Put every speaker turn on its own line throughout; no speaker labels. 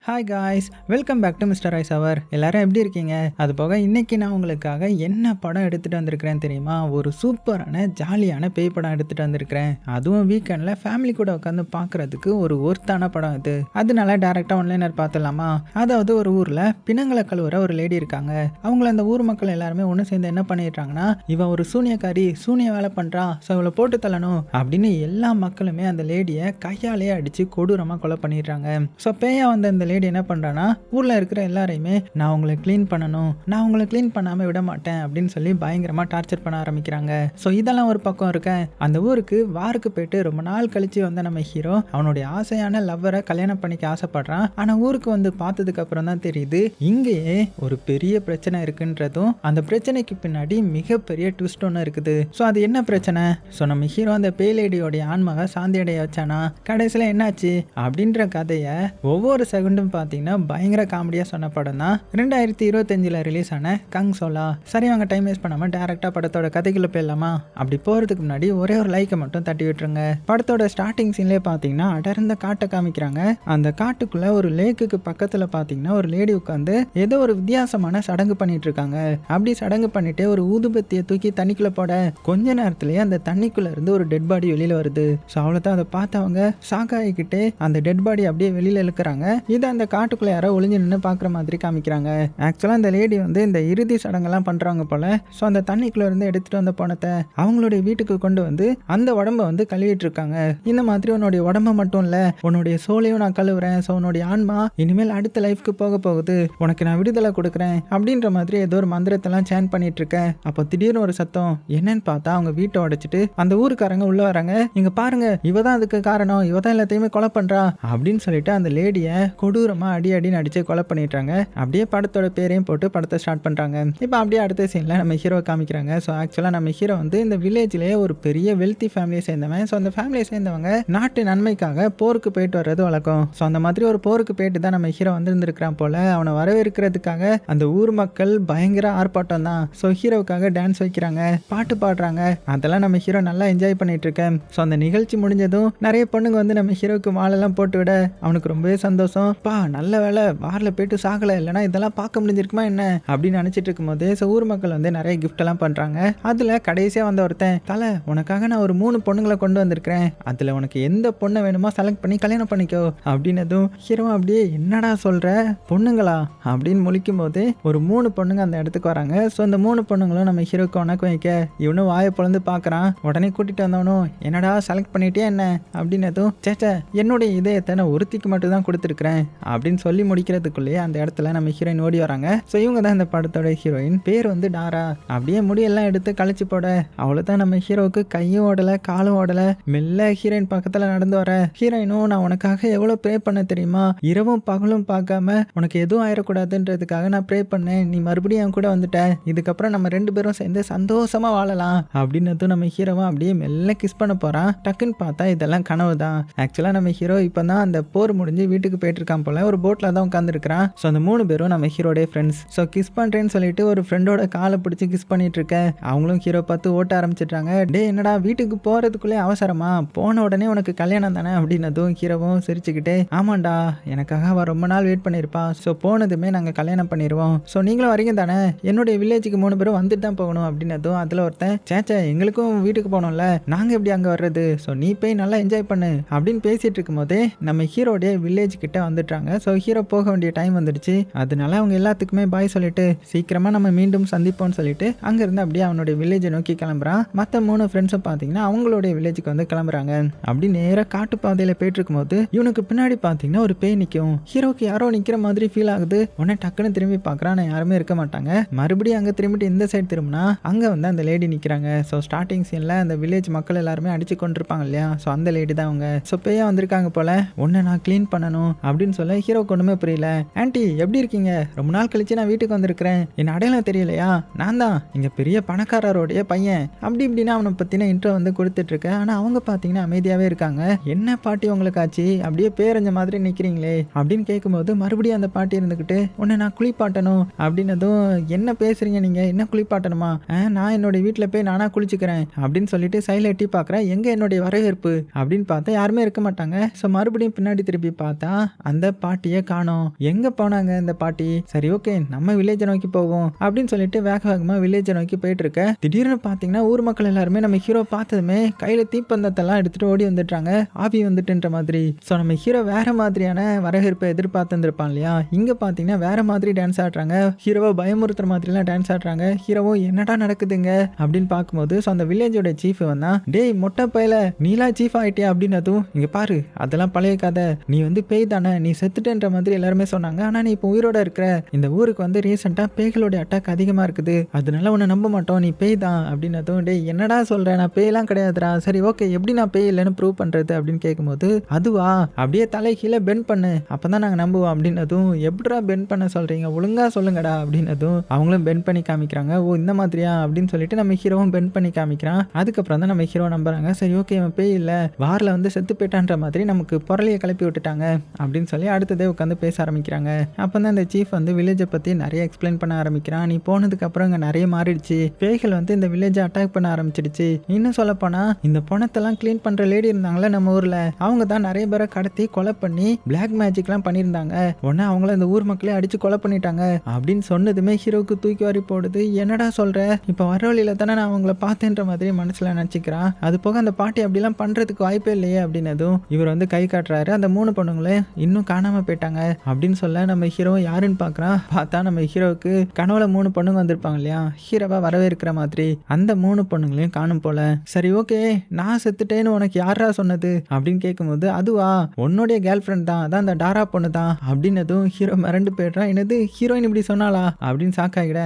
Hi guys, welcome back to mister ice our. எல்லாரும் எப்படி இருக்கீங்க? அது போக இன்னைக்கு நான் உங்களுக்காக என்ன படம் எடுத்துகிட்டு வந்திருக்கிறேன் தெரியுமா? ஒரு சூப்பரான ஜாலியான பேய் படம் எடுத்துகிட்டு வந்திருக்கிறேன். அதுவும் வீக்கெண்டில் ஃபேமிலி கூட உட்காந்து பார்க்குறதுக்கு ஒரு ஒர்த்தான படம் இது. அதனால டேரெக்டாக ஆன்லைனர் பார்த்துடலாமா? அதாவது ஒரு ஊரில் பிணங்களை கழுவுற ஒரு லேடி இருக்காங்க. அவங்கள அந்த ஊர் மக்கள் எல்லாருமே ஒன்று சேர்ந்து என்ன பண்ணிடுறாங்கன்னா, இவன் ஒரு சூனியக்காரி, சூனிய வேலை பண்ணுறா, ஸோ இவளை போட்டு தள்ளணும் அப்படின்னு எல்லா மக்களுமே அந்த லேடியை கையாலே அடித்து கொடூரமாக கொலை பண்ணிடுறாங்க. ஸோ பேயா வந்த இந்த லேடி என்ன பண்றானா, ஊர்ல இருக்கிற எல்லாரையுமே நான் உங்களை க்ளீன் பண்ணணும், நான் உங்களை க்ளீன் பண்ணாம விட மாட்டேன் அப்படின்னு சொல்லி பயங்கரமா டார்ச்சர் பண்ண ஆரம்பிக்கிறாங்க. ஸோ இதெல்லாம் ஒரு பக்கம் இருக்க, அந்த ஊருக்கு வாருக்கு போயிட்டு ரொம்ப நாள் கழிச்சு வந்த நம்ம ஹீரோ அவனுடைய ஆசையான லவ்வரை கல்யாணம் பண்ணிக்க ஆசைப்படுறான். ஆனா ஊருக்கு வந்து பார்த்ததுக்கு அப்புறம் தான் தெரியுது இங்கேயே ஒரு பெரிய பிரச்சனை இருக்குன்றதும், அந்த பிரச்சனைக்கு பின்னாடி மிகப்பெரிய ட்விஸ்ட் ஒன்று இருக்குது. ஸோ அது என்ன பிரச்சனை? ஸோ நம்ம ஹீரோ அந்த பேலேடியோடைய ஆன்மாவை சாந்தி அடைய வச்சானா, கடைசியில் என்னாச்சு அப்படின்ற கதையை ஒவ்வொரு செகண்டும் பார்த்தீங்கன்னா பயங்கர காமெடியாக சொன்ன படம் தான் 2025 ரிலீஸ் ஆன கங் சோலா. சரி, அவங்க டைம் வேஸ்ட் பண்ணாமல் டேரெக்டாக படத்தோட கதைக்குள்ள போயிடலாமா? அப்படி போகிறதுக்கு முன்னாடி ஒரே ஒரு லைக்கை மட்டும் தட்டி விட்டுருங்க. படத்தோட ஸ்டார்டிங் சீன்லேயே பார்த்தீங்கன்னா அடர்ந்த காட்டை காமிக்கிறாங்க. அந்த காட்டுக்குள்ள ஒரு லேக்குக்கு பக்கத்தில் பார்த்தீங்கன்னா ஒரு லேடி உட்காந்து ஏதோ ஒரு வித்தியாசமான சடங்கு பண்ணிட்டு இருக்காங்க. அப்படி சடங்கு பண்ணிட்டு ஒரு ஊதுபத்தியை தூக்கி தண்ணிக்குள்ள போட கொஞ்ச நேரத்திலேயே அந்த தண்ணிக்குள்ள இருந்து ஒரு டெட் பாடி வெளியில வருது. ஸோ அவ்வளோதான், அதை பார்த்தவங்க ஷாக் ஆகிக்கிட்டே அந்த டெட் பாடி அப்படியே வெளியில இழுக்கிறாங்க. இதை அந்த காட்டுக்குள்ள யாரோ ஒளிஞ்சு நின்று பார்க்குற மாதிரி காமிக்கிறாங்க. ஆக்சுவலாக அந்த லேடி வந்து இந்த இறுதி சடங்கெல்லாம் பண்ணுறாங்க போல. ஸோ அந்த தண்ணிக்குள்ள இருந்து எடுத்துட்டு வந்த பணத்தை அவங்களுடைய வீட்டுக்கு கொண்டு வந்து அந்த உடம்பை வந்து கழுவிட்டு இருக்காங்க. இந்த மாதிரி உன்னுடைய உடம்பை மட்டும் இல்லை, உன்னுடைய சோலையும் நான் கழுவுறேன். ஸோ உன்னுடைய ஆன்மா இனிமேல் அடுத்த லைஃப்க்கு போக போகுது, உனக்கு நான் விடுதலை கொடுக்குறேன் அப்படின்ற மாதிரி ஏதோ ஒரு மந்திரத்தெல்லாம் சேன் பண்ணிட்டு இருக்கேன். அப்போ திடீர்னு ஒரு சத்தம், என்னன்னு பார்த்தா அவங்க வீட்டை உடைச்சிட்டு அந்த ஊருக்காரங்க உள்ள வராங்க. இங்க பாருங்க, இவ தான் அதுக்கு காரணம், இவ தான் எல்லாத்தையுமே கொலை பண்றா அப்படின்னு சொல்லிட்டு அந்த லேடியை கொடூரமா அடி அடின்னு அடிச்சு கொலை பண்ணிட்டாங்க. அப்படியே படத்தோட பேரையும் போட்டு படத்தை ஸ்டார்ட் பண்றாங்க. இப்போ அப்படியே அடுத்த சீன்ல நம்ம ஹீரோ காமிக்கிறாங்க. ஸோ ஆக்சுவலா நம்ம ஹீரோ வந்து இந்த வில்லேஜ்லேயே ஒரு பெரிய வெல்த்தி ஃபேமிலியை சேர்ந்தவன். ஸோ அந்த ஃபேமிலியை சேர்ந்தவங்க நாட்டு நன்மைக்காக போருக்கு போயிட்டு வர்றது வழக்கம். ஸோ அந்த மாதிரி ஒரு போருக்கு போயிட்டு தான் நம்ம ஹீரோ வந்து இருந்திருக்கிறான் போல. அவனை வரவேற்கிறதுக்காக அந்த ஊர் மக்கள் பயங்கர ஆர்ப்பாட்டம் தான். ஸோ ஹீரோவுக்காக டான்ஸ் வைக்கிறாங்க, பாட்டு பாடுறாங்க. அதெல்லாம் நம்ம ஹீரோ நல்லா என்ஜாய் பண்ணிட்டு இருக்கேன். ஸோ அந்த நிகழ்ச்சி முடிஞ்சதும் நிறைய பொண்ணுங்க வந்து நம்ம ஹீரோவுக்கு மாலெல்லாம் போட்டு விட அவனுக்கு ரொம்பவே சந்தோஷம். பா நல்ல வேலை வாரில் போயிட்டு சாகலை, இல்லைனா இதெல்லாம் பார்க்க முடிஞ்சிருக்குமா என்ன அப்படின்னு நினச்சிட்டு இருக்கும்போது ஊர் மக்கள் வந்து நிறைய கிஃப்ட் எல்லாம் பண்ணுறாங்க. அதில் கடைசியாக வந்த ஒருத்தன், தலை உனக்காக நான் ஒரு 3 பொண்ணுங்களை கொண்டு வந்திருக்கிறேன், அதில் உனக்கு எந்த பொண்ணை வேணுமோ செலக்ட் பண்ணி கல்யாணம் பண்ணிக்கோ அப்படின்னதும் ஹீரோ அப்படியே என்னடா சொல்கிற, பொண்ணுங்களா அப்படின்னு முழிக்கும் போது ஒரு 3 பொண்ணுங்க அந்த இடத்துக்கு வராங்க. ஸோ அந்த 3 பொண்ணுங்களும் நம்ம ஹீரோக்கு உனக்கு வைக்க இவனும் வாயை பொழந்து பார்க்குறான். உடனே கூட்டிகிட்டு வந்தவனும், என்னடா செலக்ட் பண்ணிட்டே என்ன அப்படின்னதும், சேச்சா என்னுடைய இதயத்தை நான் ஒருத்திக்கு மட்டும் தான் கொடுத்துருக்குறேன் அப்படின்னு சொல்லி முடிக்கிறதுக்குள்ளேயே அந்த இடத்துல நம்ம ஹீரோயின் ஓடி வராங்க. ஸோ இவங்க தான் இந்த படத்தோட ஹீரோயின். பேர் வந்து டாரா. அப்படியே முடியெல்லாம் எடுத்து கழிச்சு போட அவ்வளோதான், நம்ம ஹீரோவுக்கு கையும் ஓடலை காலும் ஓடலை. மெல்ல ஹீரோயின் பக்கத்தில் நடந்து வர, ஹீரோயினும் நான் உனக்காக எவ்வளோ ப்ரே பண்ண தெரியுமா, இரவும் பகலும் பார்க்காம உனக்கு எதுவும் ஆயிடக்கூடாதுன்றதுக்காக நான் ப்ரே பண்ணேன், நீ மறுபடியும் என் கூட வந்துட்ட, இதுக்கப்புறம் நம்ம 2 பேரும் சேர்ந்து சந்தோஷமா வாழலாம் அப்படின்னதும் நம்ம ஹீரோவும் அப்படியே மெல்ல கிஸ் பண்ண போறான். டக்குன்னு பார்த்தா இதெல்லாம் கனவு தான். ஆக்சுவலாக நம்ம ஹீரோ இப்போ தான் அந்த போர் முடிஞ்சு வீட்டுக்கு போயிட்டு இருக்கான் போல. ஒரு போட்டில் தான் உட்காந்துருக்கிறான். ஸோ அந்த 3 பேரும் நம்ம ஹீரோடைய ஃப்ரெண்ட்ஸ். ஸோ கிஸ் பண்ணுறேன்னு சொல்லிட்டு ஒரு ஃப்ரெண்டோட காலை பிடிச்சி கிஸ் பண்ணிட்டு இருக்க, அவங்களும் ஹீரோ பார்த்து ஓட்ட ஆரம்பிச்சிட்டாங்க. டே என்னடா வீட்டுக்கு போகிறதுக்குள்ளே அவசரமா, போன உடனே உனக்கு கல்யாணம் தானே அப்படின்னதும் ஹீரோவும் சிரிச்சுக்கிட்டே, ஆமாண்டா எனக்காக அவள் ரொம்ப நாள் வெயிட் பண்ணியிருப்பா, ஸோ போனதுமே நாங்கள் கல்யாணம் பண்ணிடுவோம், ஸோ நீங்களும் வரீங்க தானே, என்னுடைய வில்லேஜுக்கு 3 பேரும் வந்துட்டு தான் போகணும் அப்படின்னதும் அதில் ஒருத்தன், சேச்சா எங்களுக்கும் வீட்டுக்கு போகணும்ல, நாங்கள் எப்படி அங்கே வர்றது, ஸோ நீ போய் நல்லா என்ஜாய் பண்ணு அப்படின்னு பேசிட்டு இருக்கும் போதே நம்ம ஹீரோடைய வில்லேஜ் கிட்ட வந்துட்டாங்க. ஸோ ஹீரோ போக வேண்டிய டைம் வந்துடுச்சு. அதனால அவங்க எல்லாத்துக்குமே பாய் சொல்லிட்டு சீக்கிரமா நம்ம மீண்டும் சந்திப்போம்னு சொல்லிட்டு அங்கிருந்து அப்படியே அவனுடைய வில்லேஜை நோக்கி கிளம்புறான். மற்ற 3 ஃப்ரெண்ட்ஸும் பார்த்தீங்கன்னா அவங்களுடைய வில்லேஜுக்கு வந்து கிளம்புறாங்க. அப்படி நேராக காட்டு பாதையில போயிட்டு இருக்கும்போது இவனுக்கு பின்னாடி பார்த்தீங்கன்னா ஒரு பேய் நிற்கும். ஹீரோக்கு யாரோ நிற்கிற மாதிரி ஃபீல் ஆகுது. உடனே டக்குன்னு திரும்பி பார்க்குறான், யாருமே இருக்க மாட்டாங்க. மறுபடியும் அங்கே திரும்பிட்டு இந்த சைடு திரும்பினா அங்கே வந்து அந்த லேடி நிற்கிறாங்க. ஸோ ஸ்டார்டிங் சீனில் அந்த வில்லேஜ் மக்கள் எல்லாருமே அடிச்சு கொண்டிருப்பாங்க இல்லையா, ஸோ அந்த லேடி தான் அவங்க. ஸோ பேயா வந்திருக்காங்க போல, உன்னை நான் க்ளீன் பண்ணணும் அப்படின்னு சொல்ல ஹீரோக்கு ஒன்றுமே புரியல. ஆன்ட்டி எப்படி இருக்கீங்க, ரொம்ப நாள் கழிச்சு நான் வீட்டுக்கு வந்திருக்கிறேன், என் அடையாளம் தெரியலையா, நான் தான் இங்கே பெரிய பணக்காரருடைய பையன் அப்படி இப்படின்னா அவனை பற்றின இன்ட்ரோ வந்து கொடுத்துட்டு இருக்கேன். ஆனால் அவங்க பார்த்தீங்கன்னா அமைதியாகவே இருக்காங்க. என்ன பாட்டி உங்களுக்கு ஆச்சு, அப்படியே பேரஞ்ச மாதிரி நிற்கிறீங்களே அப்படின்னு கேட்கும்போது மறுபடியும் அந்த பாட்டி இருந்துக்கிட்டு, உன்னை நான் குளிப்பாட்டணும் அப்படின்னதும், என்ன பேசுறீங்க நீங்க, என்ன குளிப்பாட்டணுமா, நான் என்னுடைய வீட்டில் போய் நானா குளிச்சுக்கிறேன் அப்படின்னு சொல்லிட்டு சைடில் எட்டி பார்க்குறேன். எங்கே என்னுடைய வரவேற்பு அப்படின்னு பார்த்தா யாருமே இருக்க மாட்டாங்க. ஸோ மறுபடியும் பின்னாடி திருப்பி பார்த்தா அந்த பாட்டியை காணோம், எங்க போனாங்க இந்த பாட்டி? சரி ஓகே நம்ம வில்லேஜை நோக்கி போவோம் அப்படின்னு சொல்லிட்டு வேக வேகமா வில்லேஜை நோக்கி போயிட்டு இருக்க திடீர்னு பாத்தீங்கன்னா ஊர் மக்கள் எல்லாருமே நம்ம ஹீரோ பார்த்ததுமே கையில தீப்பந்தத்தெல்லாம் எடுத்துட்டு ஓடி வந்துட்டாங்க, ஆவி வந்துட்டுன்ற மாதிரி. ஸோ நம்ம ஹீரோ வேற மாதிரியான வரவேற்பை எதிர்பார்த்து இருந்திருப்பான் இல்லையா, இங்க பாத்தீங்கன்னா வேற மாதிரி டான்ஸ் ஆடுறாங்க, ஹீரோவை பயமுறுத்துற மாதிரிலாம் டான்ஸ் ஆடுறாங்க. ஹீரோவோ என்னடா நடக்குதுங்க அப்படின்னு பார்க்கும்போது ஸோ அந்த வில்லேஜோட சீஃப் வந்தா, டேய் மொட்டை பையல நீலா சீஃப் ஆயிட்டியா அப்படின்னதும், இங்க பாரு அதெல்லாம் பழைய கதை, நீ வந்து பேய் தானே, நீ செத்துட்டேன்ற மாதிரி எல்லாருமே சொன்னாங்க, ஆனா நீ இப்போ உயிரோட இருக்கிற, இந்த ஊருக்கு வந்து ரீசெண்டா பேய்களோட அட்டாக் அதிகமா இருக்குது, அதனால உன்னை நம்ப மாட்டோம், நீ பேய் தான் அப்படின்னதும், டேய் என்னடா சொல்ற, நான் பேய்லாம் கிடையாதுடா, சரி ஓகே எப்படி நான் பேய் இல்லைன்னு ப்ரூவ் பண்றது அப்படின்னு கேட்கும்போது, அதுவா அப்படியே தலை கீழே பெண்ட் பண்ணு அப்பதான் நாங்க நம்புவோம் அப்படின்னதும், எப்படா பெண்ட் பண்ண சொல்றீங்க, ஒழுங்கா சொல்லுங்கடா அப்படின்னதும் அவங்களும் பெண்ட் பண்ணி காமிக்கிறாங்க. ஓ இந்த மாதிரியா அப்படின்னு சொல்லிட்டு நம்ம ஹீரோவும் பெண்ட் பண்ணி காமிக்கிறான். அதுக்கப்புறம் தான் நம்ம ஹீரோ நம்புறாங்க, சரி ஓகே இவன் பேய் இல்ல, வாரில் வந்து செத்து போயிட்டான்ற மாதிரி நமக்கு பொருளையை கிளப்பி விட்டுட்டாங்க அப்படின்னு சொல்லி அடுத்ததே உட்காந்து பேச ஆரம்பிக்கிறாங்க. அப்போ தான் இந்த சீஃப் வந்து வில்லேஜை பற்றி நிறைய எக்ஸ்பிளைன் பண்ண ஆரம்பிக்கிறான். நீ போனதுக்கு அப்புறம் இங்கே நிறைய மாறிடுச்சு, பேய்கள் வந்து இந்த வில்லேஜை அட்டாக் பண்ண ஆரம்பிச்சிடுச்சு, இன்னும் சொல்ல போனா இந்த பணத்தெல்லாம் கிளீன் பண்ற லேடி இருந்தாங்களே நம்ம ஊர்ல, அவங்க தான் நிறைய பேரை கடத்தி கொலை பண்ணி பிளாக் மேஜிக்லாம் பண்ணியிருந்தாங்க, உடனே அவங்கள இந்த ஊர் மக்களே அடிச்சு கொலை பண்ணிட்டாங்க அப்படின்னு சொன்னதுமே ஹீரோக்கு தூக்கி வாரி போடுது. என்னடா சொல்ற, இப்போ வர வழியில தானே நான் அவங்கள பார்த்தேன்ற மாதிரி மனசுல நினைச்சுக்கிறான். அது போக அந்த பாட்டி அப்படிலாம் பண்றதுக்கு வாய்ப்பே இல்லையே அப்படின்னதும் இவர் வந்து கை காட்டுறாரு, அந்த 3 பொண்ணுங்களே இன்னும் காணாம போயிட்டாங்க அப்படின்னு சொல்ல நம்ம ஹீரோ யாருன்னு பார்க்கறான். பார்த்தா நம்ம ஹீரோவுக்கு கனவுல 3 பொண்ணுங்க வந்திருப்பாங்க இல்லையா, ஹீரோவா வரவேற்கிற மாதிரி, அந்த 3 பொண்ணுங்களையும் காணும் போல. சரி ஓகே நான் செத்துட்டேன்னு உனக்கு யாரா சொன்னது அப்படின்னு கேட்கும்போது, அதுவா உன்னுடைய கேர்ள் ஃப்ரெண்ட் தான், அதான் அந்த டாரா பொண்ணு தான் அப்படின்னதும் ஹீரோ மிரண்டு போயிடுறான். என்னது ஹீரோயின் இப்படி சொன்னாலா அப்படின்னு ஷாக்காகிட.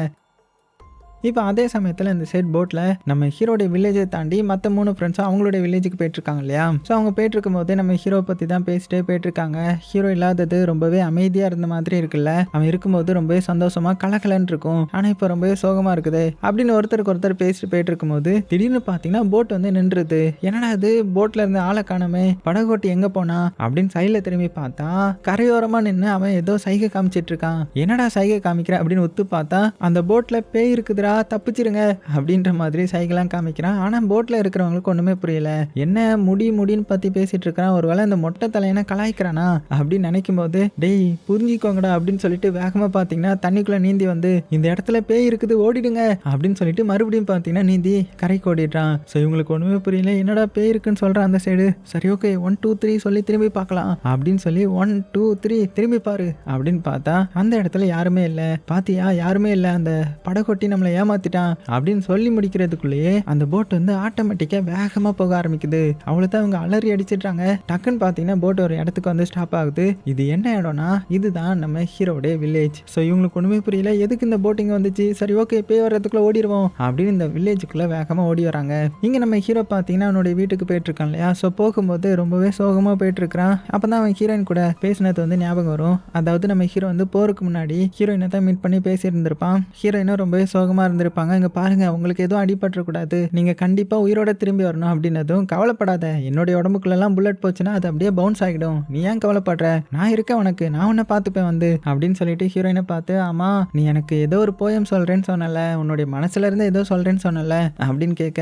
இப்போ அதே சமயத்தில் இந்த சைட் போட்டில் நம்ம ஹீரோடைய வில்லேஜை தாண்டி மற்ற 3 ஃப்ரெண்ட்ஸும் அவங்களுடைய வில்லேஜுக்கு போயிட்டுருக்காங்க இல்லையா. ஸோ அவங்க போயிட்டுருக்கும் போதே நம்ம ஹீரோ பற்றி தான் பேசிட்டே போயிட்டுருக்காங்க. ஹீரோ இல்லாதது ரொம்பவே அமைதியாக இருந்த மாதிரி இருக்குல்ல, அவன் இருக்கும்போது ரொம்பவே சந்தோஷமாக கலகலன்னு இருக்கும், ஆனால் இப்போ ரொம்பவே சோகமாக இருக்குது அப்படின்னு ஒருத்தருக்கு ஒருத்தர் பேசிட்டு போயிட்டு இருக்கும்போது திடீர்னு பார்த்தீங்கன்னா போட் வந்து நின்றுது. என்னடா அது போட்டில் இருந்து ஆளை காணமே, படகோட்டி எங்கே போனா அப்படின்னு சைடில் திரும்பி பார்த்தா கரையோரமாக நின்று அவன் ஏதோ சைகை காமிச்சிட்டு இருக்கான். என்னடா சைகை காமிக்கிற அப்படின்னு ஒத்து பார்த்தா அந்த போட்டில் பேய் இருக்குதுடா தப்பிச்சிருங்க அப்படின்ற மாதிரி சைகெல்லாம் காமிக்கிறான். ஆனா போட்ல இருக்கிறவங்களுக்கு ஒண்ணுமே புரியல, என்ன முடின்னு பத்தி பேசிட்டு இருக்கிறான், ஒருவேளை இந்த மொட்டை தலையனை கலாய்க்கிறானா அப்படின்னு நினைக்கும் போது, டேய் புரிஞ்சுக்கோங்கடா அப்படின்னு சொல்லிட்டு வேகமா பாத்தீங்கன்னா தண்ணிக்குள்ள நீந்தி வந்து இந்த இடத்துல பேய் இருக்குது ஓடிடுங்க அப்படின்னு சொல்லிட்டு மறுபடியும் பாத்தீங்கன்னா நீந்தி கரைக்கு ஓடிடுறான். ஸோ இவங்களுக்கு ஒண்ணுமே புரியல, என்னடா பேய் இருக்குன்னு சொல்றான் அந்த சைடு. சரி ஓகே 1 2 3 சொல்லி திரும்பி பார்க்கலாம் அப்படின்னு சொல்லி 1 2 3 திரும்பி பாரு அப்படின்னு பார்த்தா அந்த இடத்துல யாருமே இல்லை. பாத்தியா யாருமே இல்லை, அந்த படகொட்டி நம்மளை ஏமாத்திட்டான் அப்படின்னு சொல்லி முடிக்கிறதுக்குள்ளேயே அந்த போட் வந்து ஆட்டோமேட்டிக்கா வேகமா போக ஆரம்பிக்குது. அவ்வளவுதான் அவங்க அலறி அடிச்சிட்டாங்க. டக்குன்னு பாத்தீங்கன்னா போட் ஒரு இடத்துக்கு வந்து ஸ்டாப் ஆகுது. இது என்ன இடம்னா இதுதான் நம்ம ஹீரோடைய வில்லேஜ். ஸோ இவங்களுக்கு ஒண்ணுமே புரியல, எதுக்கு இந்த போட்டிங் வந்துச்சு, சரி ஓகே பேய் வர்றதுக்குள்ள ஓடிடுவோம் அப்படின்னு இந்த வில்லேஜுக்குள்ள வேகமா ஓடி வராங்க. இங்க நம்ம ஹீரோ பாத்தீங்கன்னா அவனுடைய வீட்டுக்கு போயிட்டு இருக்கான் இல்லையா. ஸோ போகும்போது ரொம்பவே சோகமா போயிட்டு இருக்கிறான். அப்பதான் அவன் ஹீரோயின் கூட பேசினது வந்து ஞாபகம் வரும். அதாவது நம்ம ஹீரோ வந்து போருக்கு முன்னாடி ஹீரோயினை தான் மீட் பண்ணி பேசி இருந்திருப்பான். ஹீரோயினும் ரொம்பவே சோகமா இருந்திருப்பாங்க. இங்க பாருங்க உங்களுக்கு எதுவும் அடிபட்டுறக்கூடாது, நீங்க கண்டிப்பா உயிரோட திரும்பி வரணும் அப்படின்னதும், கவலைப்படாத என்னுடைய உடம்புக்குள்ளெல்லாம் புல்லட் போச்சுன்னா அது அப்படியே பவுன்ஸ் ஆகிடும், நீ ஏன் கவலைப்படுற, நான் இருக்கேன் உனக்கு, நான் உன்னை பார்த்துப்பேன் வந்து அப்படின்னு சொல்லிட்டு ஹீரோயினை பார்த்து, ஆமா நீ எனக்கு ஏதோ ஒரு போயம் சொல்றேன்னு சொன்னல, உன்னுடைய மனசுல இருந்து ஏதோ சொல்றேன்னு சொன்னல அப்படின்னு கேட்க,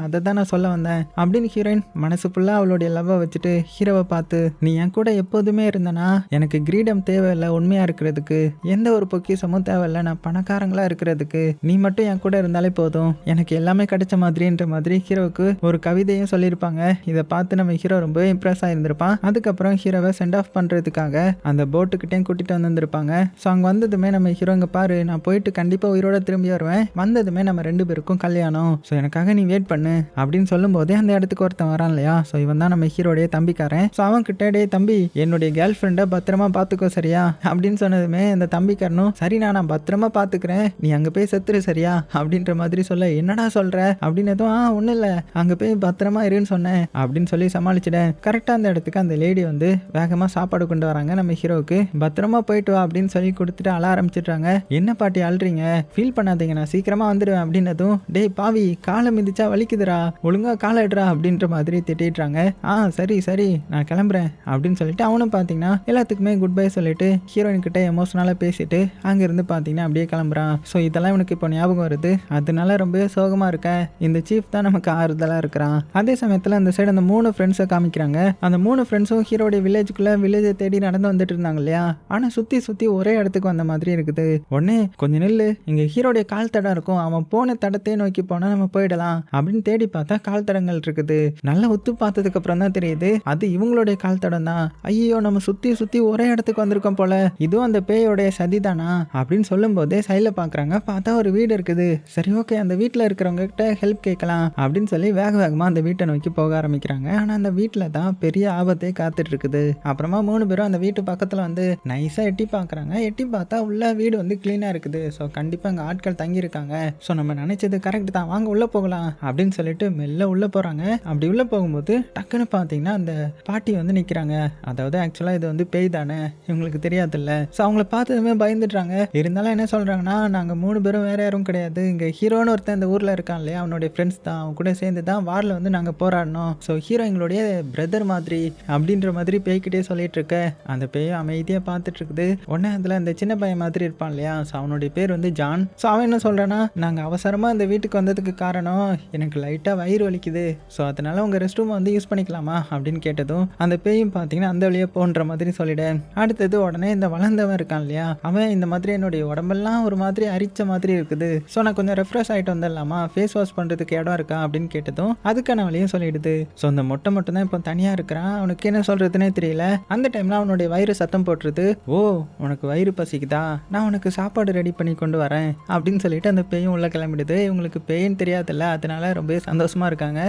அதை தான் நான் சொல்ல வந்தேன் அப்படின்னு ஹீரோயின் மனசு ஃபுல்லா அவளுடைய லவ்வை வச்சுட்டு ஹீரோவை பார்த்து, நீ என் கூட எப்போதுமே இருந்தனா எனக்கு கிரீடம் தேவையில்லை, உண்மையா இருக்கிறதுக்கு எந்த ஒரு பொக்கிஷமும் தேவையில்லை, நான் பணக்காரங்களா இருக்கிறதுக்கு நீ மட்டும் என் கூட இருந்தாலே போதும், எனக்கு எல்லாமே கிடைச்ச மாதிரின்ற மாதிரி ஹீரோவுக்கு ஒரு கவிதையும் சொல்லியிருப்பாங்க. இதை பார்த்து நம்ம ஹீரோ ரொம்பவே இம்ப்ரெஸ் ஆயிருந்திருப்பான். அதுக்கப்புறம் ஹீரோவை சென்ட் ஆஃப் பண்றதுக்காக அந்த போட்டுக்கிட்டே கூட்டிட்டு வந்திருப்பாங்க. ஸோ அங்கே வந்ததுமே நம்ம ஹீரோ, இங்க பாரு நான் போயிட்டு கண்டிப்பா உயிரோட திரும்பி வருவேன், வந்ததுமே நம்ம 2 பேருக்கும் கல்யாணம், ஸோ எனக்காக நீ வெயிட் பண்ணு அப்படின்னு சொல்லும் போதே அந்த இடத்துக்கு ஒருத்தன் வரான் இல்லையா. ஸோ இவன் தான் நம்ம ஹீரோடைய தம்பிக்காரன். ஸோ அவன் கிட்ட, டே தம்பி என்னுடைய கேர்ள் ஃப்ரெண்டை பத்திரமா பார்த்துக்கோ சரியா அப்படின்னு சொன்னதுமே இந்த தம்பிக்காரனும், சரி நான் பத்திரமா பார்த்துக்கிறேன், நீ அங்கே போய் செத்துரு சரியா அப்படின்ற மாதிரி சொல்ல, என்னடா சொல்ற அப்படின்னதும், ஒன்றும் இல்லை அங்கே போய் பத்திரமா இருன்னு சொன்னேன் அப்படின்னு சொல்லி சமாளிச்சிட்டேன். கரெக்டாக அந்த இடத்துக்கு அந்த லேடி வந்து வேகமாக சாப்பாடு கொண்டு வராங்க. நம்ம ஹீரோவுக்கு பத்திரமா போயிட்டு வா அப்படின்னு சொல்லி கொடுத்துட்டு அழ ஆரம்பிச்சிடுறாங்க. என்ன பாட்டி அழுறீங்க, ஃபீல் பண்ணாதீங்க நான் சீக்கிரமா வந்துடுவேன் அப்படின்னதும், டேய் பாவி காலை மிதிச்சா வலிக்குதுடா, ஒழுங்கா காலை எடுறா அப்படின்ற மாதிரி திட்டிடுறாங்க. சரி சரி நான் கிளம்புறேன் அப்படின்னு சொல்லிட்டு அவனும் பார்த்தீங்கன்னா எல்லாத்துக்குமே குட் பை சொல்லிட்டு ஹீரோயின் கிட்ட எமோஷனலாக பேசிட்டு அங்கேருந்து பார்த்தீங்கன்னா அப்படியே கிளம்புறான். ஸோ இதெல்லாம் இவனுக்கு இப்போ ஞாபகம் வருது, அதனால ரொம்பவே சோகமா இருக்கேன். இந்த சீஃப் தான் நமக்கு ஆறுதலா இருக்கிறான். அதே சமயத்துல அந்த சைடு அந்த 3 ஃப்ரெண்ட்ஸை காமிக்கிறாங்க. அந்த 3 ஃப்ரெண்ட்ஸும் ஹீரோடைய வில்லேஜை தேடி நடந்து வந்துட்டு இருந்தாங்க இல்லையா, ஆனா சுத்தி சுத்தி ஒரே இடத்துக்கு வந்த மாதிரி இருக்குது. உடனே கொஞ்சம் நெல்லு, இங்க ஹீரோடைய கால் தடம் இருக்கும், அவன் போன தடத்தை நோக்கி போனா நம்ம போயிடலாம் அப்படின்னு தேடி பார்த்தா கால் தடங்கள் இருக்குது. நல்லா உத்து பார்த்ததுக்கு அப்புறம் தான் தெரியுது அது இவங்களுடைய கால் தடம் தான். ஐயோ, நம்ம சுத்தி சுத்தி ஒரே இடத்துக்கு வந்திருக்கோம் போல, இதுவும் அந்த பேயோடைய சதிதானா அப்படின்னு சொல்லும் போதே சைல பாக்குறாங்க. பார்த்தா ஒரு வீடு இருக்குது. சரி, ஓகே, அந்த வீட்டுல இருக்கிறவங்க கிட்ட ஹெல்ப் கேட்கலாம் அப்படின்னு சொல்லி வேக வேகமா அந்த வீட்டை நோக்கி போக ஆரம்பிக்கிறாங்க. ஆனா அந்த வீட்டுல தான் பெரிய ஆபத்தே காத்துட்டு இருக்குது. அப்புறமா 3 பேரும் அந்த வீட்டு பக்கத்துல வந்து நைஸா எட்டி பாக்குறாங்க. எட்டி பார்த்தா உள்ள வீடு வந்து கிளீனா இருக்குது. ஸோ கண்டிப்பா அங்க ஆட்கள் தங்கி இருக்காங்க. ஸோ நம்ம நினைச்சது கரெக்ட் தான், வாங்க உள்ள போகலாம் அப்படின்னு சொல்லிட்டு மெல்ல உள்ள போறாங்க. அப்படி உள்ள போகும்போது டக்குன்னு பாத்தீங்கன்னா அந்த பாட்டி வந்து நிக்கிறாங்க. அதாவது ஆக்சுவலா இது வந்து பேய் தானே, இவங்களுக்கு தெரியாதுல்ல. ஸோ அவங்கள பார்த்ததுமே பயந்துடுறாங்க. இருந்தாலும் என்ன சொல்றாங்கன்னா, நாங்க 3 பேரும் வேற யாரும் கிடையாது, இங்க ஹீரோன்னு ஒருத்தன் இந்த ஊர்ல இருக்கான் இல்லையா, அவனுடைய ஃப்ரெண்ட்ஸ் தான், அவன் கூட சேர்ந்து தான் வார்ல வந்து நாங்க போராடணும். ஸோ ஹீரோ எங்களுடைய பிரதர் மாதிரி அப்படின்ற மாதிரி பேய்கிட்டே சொல்லிட்டு இருக்க, அந்த பேய் அமைதியா பார்த்துட்டு இருக்குது. உடனே அதுல அந்த சின்ன பையன் மாதிரி இருப்பான் இல்லையா, ஸோ அவனுடைய பேர் வந்து ஜான். ஸோ அவன் என்ன சொல்றான்னா, நாங்க அவசரமா இந்த வீட்டுக்கு வந்ததுக்கு காரணம் எனக்கு லைட்டா வயிறு வலிக்குது, ஸோ அதனால உங்க ரெஸ்ட் ரூம் வந்து யூஸ் பண்ணிக்கலாமா அப்படின்னு கேட்டதும் அந்த பேயும் பார்த்தீங்கன்னா அந்த வழியே போன்ற மாதிரி சொல்லிட்டேன். அடுத்தது உடனே இந்த வளர்ந்தவன் இருக்கான் இல்லையா, அவன் இந்த மாதிரி என்னுடைய உடம்பெல்லாம் ஒரு மாதிரி அரிச்ச மாதிரி இருக்குது, ஸோ நான் கொஞ்சம் ரெஃப்ரெஷ் ஆகிட்டு வந்துடலாமா, ஃபேஸ் வாஷ் பண்ணுறதுக்கு இடம் இருக்கா அப்படின்னு கேட்டதும் அதுக்கான வழியும் சொல்லிடுது. ஸோ அந்த மொட்டை மட்டும் தான் இப்போ தனியாக இருக்கிறான். அவனுக்கு என்ன சொல்கிறதுனே தெரியல. அந்த டைமில் அவனுடைய வயிறு சத்தம் போட்டுருது. ஓ, உனக்கு வயிறு பசிக்குதா, நான் உனக்கு சாப்பாடு ரெடி பண்ணி கொண்டு வரேன் அப்படின்னு சொல்லிட்டு அந்த பேயும் உள்ள கிளம்பிடுது. இவங்களுக்கு பேயின்னு தெரியாதுல்ல, அதனால ரொம்ப சந்தோஷமாக இருக்காங்க.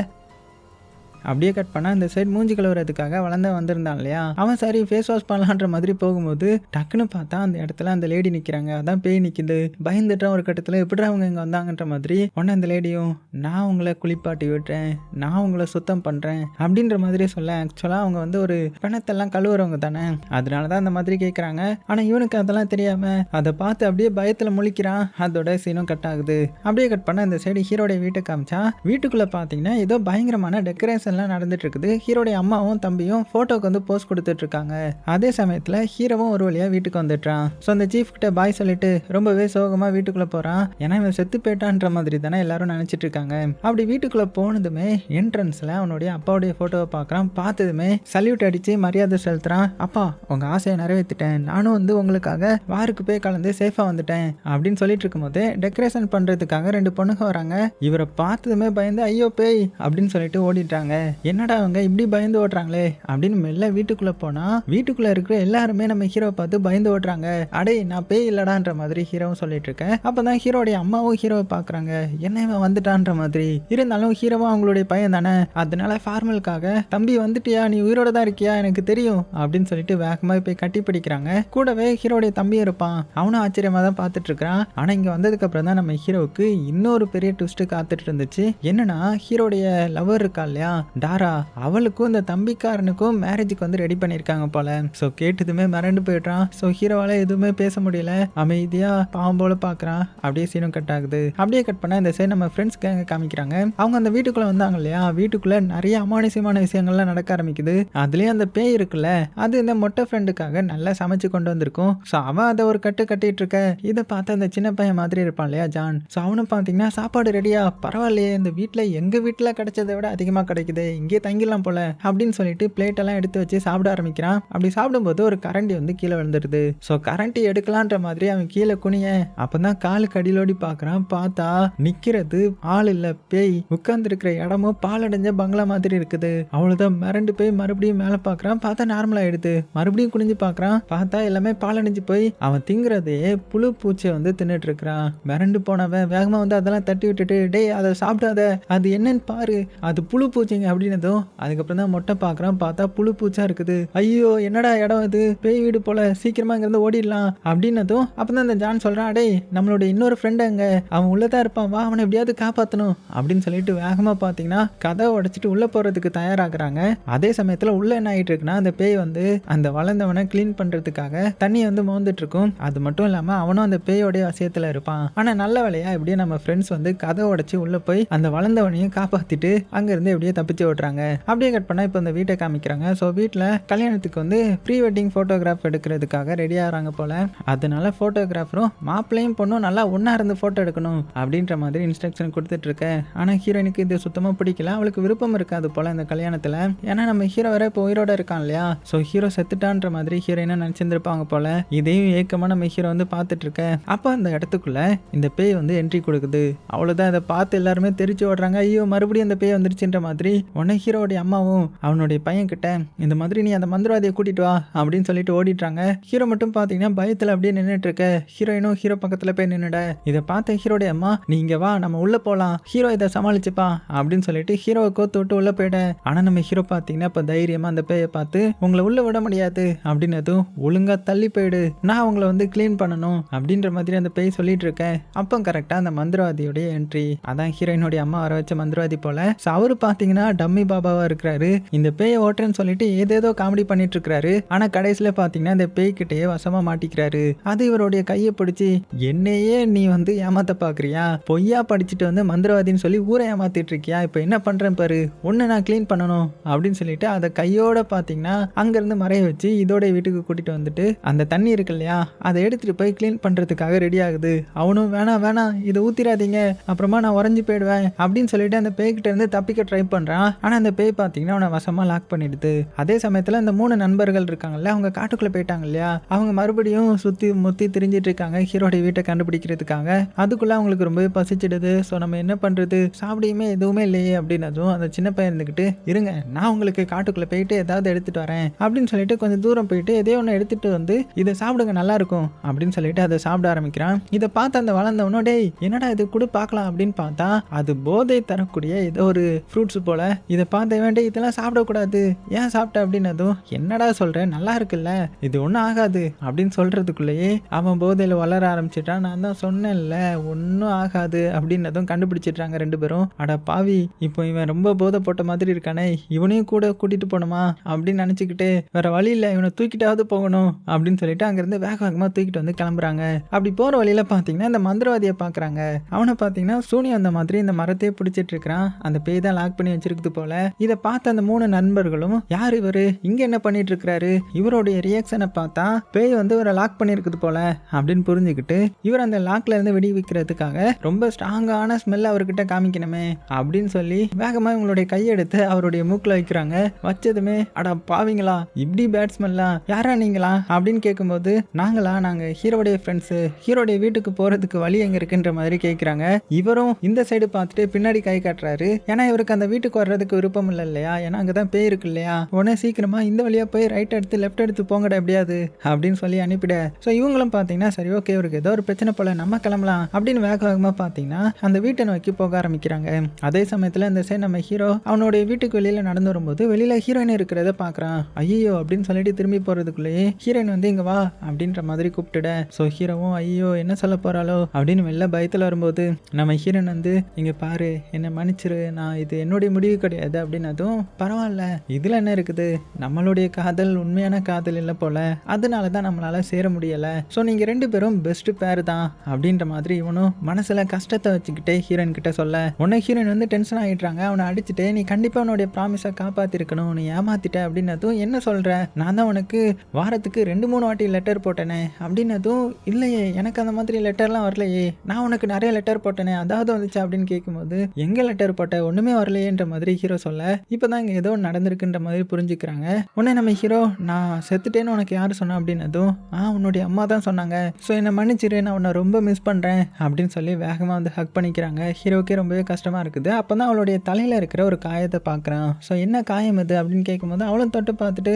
அப்படியே கட் பண்ணால் இந்த சைடு மூஞ்சி கழுவுறதுக்காக வளர்ந்த வந்திருந்தான் இல்லையா, அவன் சரி ஃபேஸ் வாஷ் பண்ணலான்ற மாதிரி போகும்போது டக்குன்னு பார்த்தா அந்த இடத்துல அந்த லேடி நிற்கிறாங்க. அதான் பேய் நிற்கிது. பயந்துட்டா ஒரு கட்டத்தில் எப்படி அவங்க இங்கே வந்தாங்கன்ற மாதிரி. உடனே அந்த லேடியும், நான் உங்களை குளிப்பாட்டி விட்டுறேன், நான் உங்களை சுத்தம் பண்ணுறேன் அப்படின்ற மாதிரி சொல்ல, ஆக்சுவலாக அவங்க வந்து ஒரு பணத்தெல்லாம் கழுவுறவங்க தானே, அதனால தான் அந்த மாதிரி கேட்குறாங்க. ஆனால் இவனுக்கு அதெல்லாம் தெரியாமல் அதை பார்த்து அப்படியே பயத்தில் முழிக்கிறான். அதோட சீனும் கட் ஆகுது. அப்படியே கட் பண்ண இந்த சைடு ஹீரோடைய வீட்டை காமிச்சா, வீட்டுக்குள்ளே பார்த்தீங்கன்னா ஏதோ பயங்கரமான டெக்கரேஷன் எல்லாம் நடந்துட்டு இருக்குது. ஹீரோடைய அம்மாவும் தம்பியும் போட்டோக்கு வந்து போஸ்ட் கொடுத்துட்டு இருக்காங்க. அதே சமயத்துல ஹீரோவும் ஒரு வழியா வீட்டுக்கு வந்துட்டான். ஸோ அந்த சீஃப் கிட்ட பாய் சொல்லிட்டு ரொம்பவே சோகமா வீட்டுக்குள்ள போறான். ஏன்னா இவன் செத்து போயிட்டான்ற மாதிரி தானே எல்லாரும் நினைச்சிட்டு இருக்காங்க. அப்படி வீட்டுக்குள்ள போனதுமே என்ட்ரன்ஸ்ல அவனுடைய அப்பாவுடைய போட்டோவை பார்க்கறான். பார்த்ததுமே சல்யூட் அடிச்சு மரியாதை செலுத்துறான். அப்பா, உங்க ஆசையை நிறைவேற்றிட்டேன், நானும் வந்து உங்களுக்காக வாருக்கு போய் கலந்து சேஃபா வந்துட்டேன் அப்படின்னு சொல்லிட்டு இருக்கும்போது டெக்கரேஷன் பண்றதுக்காக 2 பொண்ணுங்க வராங்க. இவரை பார்த்ததுமே பயந்து ஐயோ பேய் அப்படின்னு சொல்லிட்டு ஓடிட்டாங்க. என்னடா அவங்க இப்படி பயந்து ஓடுறாங்களே அப்படின்னு மெல்ல வீட்டுக்குள்ள போனா வீட்டுக்குள்ள இருக்கிற எல்லாருமே நம்ம ஹீரோ பார்த்து பயந்து ஓடுறாங்க. அடே, நான் பேய் இல்லடான்ற மாதிரி ஹீரோவும் சொல்லிட்டு இருக்கேன். அப்பதான் ஹீரோடைய அம்மாவும் ஹீரோவை பாக்குறாங்க. என்ன இவன் வந்துட்டான்ற மாதிரி. இருந்தாலும் ஹீரோவும் அவங்களுடைய பையன் தானே, அதனால ஃபார்மலுக்காக தம்பி வந்துட்டியா, நீ உயிரோட தான் இருக்கியா, எனக்கு தெரியும் அப்படின்னு சொல்லிட்டு வேகமா போய் கட்டி பிடிக்கிறாங்க. கூடவே ஹீரோடைய தம்பியும் இருப்பான். அவனும் ஆச்சரியமா தான் பார்த்துட்டு இருக்கிறான். ஆனா இங்க வந்ததுக்கு அப்புறம் தான் நம்ம ஹீரோவுக்கு இன்னொரு பெரிய ட்விஸ்ட் காத்துட்டு இருந்துச்சு. என்னன்னா ஹீரோடைய லவர் இருக்கா இல்லையா டாரா, அவளுக்கும் இந்த தம்பிக்காரனுக்கும் மேரேஜுக்கு வந்து ரெடி பண்ணியிருக்காங்க போல. ஸோ கேட்டதுமே மிரண்டு போயிடுறான். ஸோ ஹீரோவால எதுவுமே பேச முடியல, அமைதியா பாவம் போல பார்க்குறான். அப்படியே சீனும் கட் ஆகுது. அப்படியே கட் பண்ண இந்த சைடு நம்ம ஃப்ரெண்ட்ஸ் கேங்க காமிக்கிறாங்க. அவங்க அந்த வீட்டுக்குள்ள வந்தாங்க இல்லையா, வீட்டுக்குள்ள நிறைய அமானுஷ்யமான விஷயங்கள்லாம் நடக்க ஆரம்பிக்குது. அதுலேயும் அந்த பேய் இருக்குல்ல, அது இந்த மொட்டை ஃப்ரெண்டுக்காக நல்லா சமைச்சு கொண்டு வந்திருக்கும். ஸோ அவன் அதை ஒரு கட்டிட்டு இருக்க. இதை பார்த்து அந்த சின்ன பையன் மாதிரி இருப்பான் இல்லையா ஜான், ஸோ அவனும் பார்த்தீங்கன்னா சாப்பாடு ரெடியா, பரவாயில்லையே, இந்த வீட்டில் எங்கள் வீட்டில் கிடைச்சதை விட அதிகமாக கிடைக்குது, இங்கே தங்கிடலாம் போல அப்படின்னு சொல்லிட்டு பிளேட்டெல்லாம் எடுத்து வச்சு சாப்பிட ஆரம்பிக்கிறான். அப்படி சாப்பிடும்போது ஒரு கரண்டி வந்து கீழே விழுந்துடுது. ஸோ கரண்டி எடுக்கலான்ற மாதிரி அவன் கீழே குனிய, அப்பதான் காலுக்கு அடியிலோடி பார்க்குறான். பார்த்தா நிற்கிறது ஆள் இல்லை, பேய். உட்கார்ந்து இருக்கிற இடமும் பாலடைஞ்ச பங்களா மாதிரி இருக்குது. அவ்வளோதான், மிரண்டு போய் மறுபடியும் மேலே பார்க்குறான். பார்த்தா நார்மல் ஆயிடுது. மறுபடியும் குனிஞ்சு பார்க்குறான். பார்த்தா எல்லாமே பாலடைஞ்சு போய் அவன் திங்கிறதே புழு பூச்சியை வந்து தின்னுட்டு இருக்கிறான். மிரண்டு போனவன் வேகமாக வந்து அதெல்லாம் தட்டி விட்டுட்டு, டே அதை சாப்பிடாத, அது என்னன்னு பாரு, அது புழு பூச்சிங்க அப்படின்னதும் அதுக்கப்புறம் தான் மொட்டை பார்க்குறான். பார்த்தா புழு பூச்சா இருக்குது. ஐயோ, என்னடா இடம் இது, பேய் வீடு போல, சீக்கிரமா இங்கிருந்து ஓடிடலாம் அப்படின்னதும் அப்பதான் அந்த ஜான் சொல்றான், டேய் நம்மளோட இன்னொரு ஃப்ரெண்ட் அங்க, அவன் உள்ளதான் இருப்பான், வா அவனை எப்படியாவது காப்பாற்றணும் அப்படின்னு சொல்லிட்டு வேகமா பார்த்தீங்கன்னா கதவை உடைச்சிட்டு உள்ள போறதுக்கு தயாராகிறாங்க. அதே சமயத்துல உள்ள என்ன ஆகிட்டு இருக்குன்னா, அந்த பேய் வந்து அந்த வளர்ந்தவனை கிளீன் பண்றதுக்காக தண்ணியை வந்து மோந்துட்டு இருக்கும். அது மட்டும் இல்லாம அவனும் அந்த பேயோடைய வசியத்துல இருப்பான். ஆனா நல்ல வேலையா எப்படியே நம்ம ஃப்ரெண்ட்ஸ் வந்து கதவை உடைச்சு உள்ள போய் அந்த வளர்ந்தவனையும் காப்பாத்திட்டு அங்க இருந்து எப்படியே தப்பிச்சு அடிச்சு விட்றாங்க. அப்படியே கட் பண்ணால் இப்போ இந்த வீட்டை காமிக்கிறாங்க. ஸோ வீட்டில் கல்யாணத்துக்கு வந்து ப்ரீ வெட்டிங் ஃபோட்டோகிராஃப் எடுக்கிறதுக்காக ரெடி ஆகிறாங்க போல். அதனால ஃபோட்டோகிராஃபரும் மாப்பிள்ளையும் பொண்ணும் நல்லா ஒன்றா இருந்து ஃபோட்டோ எடுக்கணும் அப்படின்ற மாதிரி இன்ஸ்ட்ரக்ஷன் கொடுத்துட்ருக்கேன். ஆனால் ஹீரோயினுக்கு இது சுத்தமாக பிடிக்கல. அவளுக்கு விருப்பம் இருக்காது போல் இந்த கல்யாணத்தில். ஏன்னா நம்ம ஹீரோ வேற இப்போ உயிரோட இருக்கான் இல்லையா. ஸோ ஹீரோ செத்துட்டான்ற மாதிரி ஹீரோயினை நினச்சிருந்துருப்பாங்க போல். இதையும் ஏக்கமாக நம்ம ஹீரோ வந்து பார்த்துட்ருக்க. அப்போ அந்த இடத்துக்குள்ள இந்த பேய் வந்து என்ட்ரி கொடுக்குது. அவ்வளோதான். இதை பார்த்து எல்லாருமே தெரிச்சு ஓடுறாங்க. ஐயோ மறுபடியும் அந்த பேய் வந்துருச்சுன்ற மாதிரி. உடனே ஹீரோடைய அம்மாவும் அவனுடைய பையன் கிட்ட இந்த மாதிரி நீ அந்த மந்திரவாதியை கூட்டிட்டு வா அப்படின்னு சொல்லிட்டு ஓடிட்டாங்க. ஹீரோ மட்டும் பார்த்தீங்கன்னா பயத்தில் அப்படியே நின்றுட்டு இருக்க. ஹீரோயினும் ஹீரோ பக்கத்தில் போய் நின்றுட. இதை பார்த்த ஹீரோடைய அம்மா நீங்க வா நம்ம உள்ள போகலாம், ஹீரோ இதை சமாளிச்சுப்பா அப்படின்னு சொல்லிட்டு ஹீரோவை கோத்து விட்டு உள்ள போயிட. ஆனால் நம்ம ஹீரோ பார்த்தீங்கன்னா இப்போ தைரியமா அந்த பேயை பார்த்து உங்களை உள்ள விட முடியாது அப்படின்னதும் ஒழுங்கா தள்ளி போயிடு, நான் உங்களை வந்து கிளீன் பண்ணணும் அப்படின்ற மாதிரி அந்த பேய் சொல்லிட்டு இருக்கேன். அப்போ கரெக்டா அந்த மந்திரவாதியோடைய என்ட்ரி. அதான் ஹீரோயினுடைய அம்மா வர வச்ச மந்திரவாதி போல. அவரு பார்த்தீங்கன்னா டம்மி பாபாவா இருக்கிறாரு. இந்த பேயை ஓட்டுறேன்னு சொல்லிட்டு ஏதேதோ காமெடி பண்ணிட்டு இருக்காரு. ஆனா கடைசியில பார்த்தீங்கன்னா இந்த பேய் கிட்டேயே வசமா மாட்டிக்கிறாரு. அது இவருடைய கையை பிடிச்சி என்னையே நீ வந்து ஏமாத்த பாக்குறியா, பொய்யா படிச்சுட்டு வந்து மந்திரவாதின்னு சொல்லி ஊரை ஏமாத்திட்டு இருக்கியா, இப்போ என்ன பண்றேன் பாரு, ஒன்னு நான் கிளீன் பண்ணணும் அப்படின்னு சொல்லிட்டு அதை கையோட பார்த்தீங்கன்னா அங்கிருந்து மறைய வச்சு இதோட வீட்டுக்கு கூட்டிட்டு வந்துட்டு அந்த தண்ணி இருக்கு இல்லையா அதை எடுத்துட்டு போய் கிளீன் பண்றதுக்காக ரெடி ஆகுது. அவனும் வேணாம் வேணாம் இதை ஊத்திராதீங்க அப்புறமா நான் உறைஞ்சு போயிடுவேன் அப்படின்னு சொல்லிட்டு அந்த பேய்கிட்ட இருந்து தப்பிக்க ட்ரை பண்றான். ஆனா அந்த பேய் பார்த்தீங்கன்னா அவனை வசமா லாக் பண்ணிடுது. அதே சமயத்துல அந்த 3 நண்பர்கள் இருக்காங்கல்ல அவங்க காட்டுக்குள்ள போயிட்டாங்க இல்லையா, அவங்க மறுபடியும் சுத்தி முத்தி திரிஞ்சிட்டு இருக்காங்க ஹீரோடைய வீட்டை கண்டுபிடிக்கிறதுக்காக. அதுக்குள்ள அவங்களுக்கு ரொம்பவே பசிச்சிடுது. ஸோ நம்ம என்ன பண்றது, சாப்பிடையுமே எதுவுமே இல்லையே அப்படின்னதும் அந்த சின்ன பையன் இருந்துக்கிட்டு இருங்க நான் உங்களுக்கு காட்டுக்குள்ள போயிட்டு ஏதாவது எடுத்துட்டு வரேன் அப்படின்னு சொல்லிட்டு கொஞ்சம் தூரம் போயிட்டு எதையோ ஒன்று எடுத்துட்டு வந்து இதை சாப்பிடுங்க நல்லா இருக்கும் அப்படின்னு சொல்லிட்டு அதை சாப்பிட ஆரம்பிக்கிறான். இதை பார்த்து அந்த வளர்ந்தவனோ டேய் என்னடா இது கூட பார்க்கலாம் அப்படின்னு பார்த்தா அது போதை தரக்கூடிய ஏதோ ஒரு ஃப்ரூட்ஸ் போல. இதை பார்த்த வேண்டிய இதெல்லாம் சாப்பிடக்கூடாது, ஏன் சாப்பிட்ட அப்படின்னதும் என்னடா சொல்றேன் நல்லா இருக்குல்ல இது ஒன்றும் ஆகாது அப்படின்னு சொல்றதுக்குள்ளேயே அவன் போதையில் வளர ஆரம்பிச்சிட்டான். நான் தான் சொன்னேன்ல ஒன்றும் ஆகாது அப்படின்னதும் கண்டுபிடிச்சிட்டாங்க 2 பேரும். அட பாவி இப்போ இவன் ரொம்ப போதை போட்ட மாதிரி இருக்கானே, இவனையும் கூட கூட்டிட்டு போனோமா அப்படின்னு நினச்சிக்கிட்டு வேற வழி இல்லை இவனை தூக்கிட்டாவது போகணும் அப்படின்னு சொல்லிட்டு அங்கேருந்து வேக வேகமாக தூக்கிட்டு வந்து கிளம்புறாங்க. அப்படி போகிற வழியில் பார்த்தீங்கன்னா இந்த மந்திரவாதியை பார்க்குறாங்க. அவனை பார்த்தீங்கன்னா சூனியம் அந்த மாதிரி இந்த மரத்தையே பிடிச்சிட்டு இருக்கிறான். அந்த பேய் தான் லாக் பண்ணி வச்சிருக்குது போல. இதை பார்த்த அந்த 3 நண்பர்களும் யார் இவர் இங்கே என்ன பண்ணிட்டு இருக்கிறாரு, இவருடைய ரியாக்ஷனை பார்த்தா பேய் வந்து இவரை லாக் பண்ணியிருக்குது போல அப்படின்னு புரிஞ்சுக்கிட்டு இவர் அந்த லாக்ல இருந்து விடுவிக்கிறதுக்காக ரொம்ப ஸ்ட்ராங்கான ஸ்மெல் அவர்கிட்ட காமிக்கணுமே அப்படின்னு சொல்லி வேகமாக இவங்களுடைய கையெடுத்து அவருடைய மூக்கில் வைக்கிறாங்க. வச்சதுமே அட பாவிங்களா இப்படி பேட் ஸ்மெல்லா, யாரா நீங்களா அப்படின்னு கேட்கும்போது நாங்க ஹீரோடைய ஃப்ரெண்ட்ஸு, ஹீரோடைய வீட்டுக்கு போறதுக்கு வழி எங்க இருக்குன்ற மாதிரி கேட்குறாங்க. இவரும் இந்த சைடு பார்த்துட்டு பின்னாடி கை காட்டுறாரு. ஏன்னா இவருக்கு அந்த வீட்டுக்கு வர்றதுக்கு விருப்பம் இல்லை இல்லையா, ஏன்னா அங்கதான் பேய் இருக்கு இல்லையா. உடனே சீக்கிரமா இந்த வழியா போய் ரைட் எடுத்து லெஃப்ட் எடுத்து போங்கடா எப்படியாது அப்படின்னு சொல்லி அனுப்பிட. ஸோ இவங்களும் பார்த்தீங்கன்னா சரி ஓகே இவருக்கு ஏதோ ஒரு பிரச்சனை போல நம்ம கிளம்பலாம் அப்படின்னு வேக வேகமாக பார்த்தீங்கன்னா அந்த வீட்டை நோக்கி போக ஆரம்பிக்கிறாங்க. அதே சமயத்தில் இந்த சைடு நம்ம ஹீரோ அவனுடைய வீட்டுக்கு வெளியில நடந்து வரும்போது வெளியில ஹீரோயின் இருக்கிறத பார்க்குறான். ஐயோ அப்படின்னு சொல்லிட்டு திரும்பி போறதுக்குள்ளேயே ஹீரோயின் வந்து இங்க வா அப்படின்ற மாதிரி கூப்பிட்டுட. ஸோ ஹீரோவும் ஐயோ என்ன சொல்ல போறாளோ அப்படின்னு வெளில பயத்தில் வரும்போது நம்ம ஹீரோயின் வந்து இங்க பாரு என்னை மன்னிச்சிரு, நான் இது என்னுடைய முடிவு கிடையாது அப்படின்னதும் பரவாயில்ல இதுல என்ன இருக்குது, நம்மளுடைய காதல் உண்மையான காதல் இல்லை போல, அதனால தான் நம்மளால சேர முடியல. ஸோ நீங்க 2 பேரும் பெஸ்ட் பேர் தான் அப்படின்ற மாதிரி இவனும் மனசுல கஷ்டத்தை வச்சுக்கிட்டே ஹீரோயின் கிட்ட சொல்ல. உடனே ஹீரோயின் வந்து டென்ஷன் ஆகிடுறாங்க. அவனை அடிச்சுட்டு நீ கண்டிப்பா உன்னுடைய ப்ராமிஸை காப்பாத்திருக்கணும், நீ ஏமாத்திட்ட அப்படின்னதும் என்ன சொல்ற, நான் தான் உனக்கு வாரத்துக்கு 2-3 வாட்டி லெட்டர் போட்டேனே அப்படின்னதும் இல்லையே எனக்கு அந்த மாதிரி லெட்டர்லாம் வரலையே, நான் உனக்கு நிறைய லெட்டர் போட்டேனே அதாவது வந்துச்சு அப்படின்னு கேட்கும்போது எங்க லெட்டர் போட்ட ஒண்ணுமே வரலையேன்ற மாதிரி ஹீரோ சொல்ல இப்பதான் இங்க ஏதோ நடந்திருக்குன்ற மாதிரி புரிஞ்சுக்கிறாங்க. உடனே நம்ம ஹீரோ நான் செத்துட்டேன்னு உனக்கு யாரு சொன்னா அப்படின்னதும் உன்னுடைய அம்மா தான் சொன்னாங்க, ஸோ என்னை மன்னிச்சிரு நான் உன்னை ரொம்ப மிஸ் பண்றேன் அப்படின்னு சொல்லி வேகமா வந்து ஹக் பண்ணிக்கிறாங்க. ஹீரோக்கே ரொம்பவே கஷ்டமா இருக்குது. அப்பதான் அவளுடைய தலையில இருக்கிற ஒரு காயத்தை பார்க்குறான். ஸோ என்ன காயம் இது அப்படின்னு கேட்கும்போது அவளும் தொட்டு பார்த்துட்டு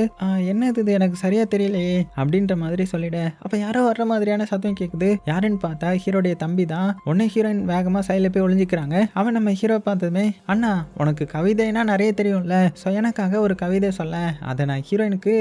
என்ன இது எனக்கு சரியா தெரியலையே அப்படின்ற மாதிரி சொல்லிட. அப்ப யாரோ வர்ற மாதிரியான சத்தம் கேட்குது. யாருன்னு பார்த்தா ஹீரோடைய தம்பி தான். உடனே ஹீரோயின் வேகமா சைடில் போய் ஒளிஞ்சிக்கிறாங்க. அவன் நம்ம ஹீரோ பார்த்ததுமே அண்ணா உனக்கு கவிதைனா நிறைய தெரியும்ல, ஸோ எனக்காக ஒரு கவிதை சொல்ல, அதை நான் ஹீரோயினுக்கு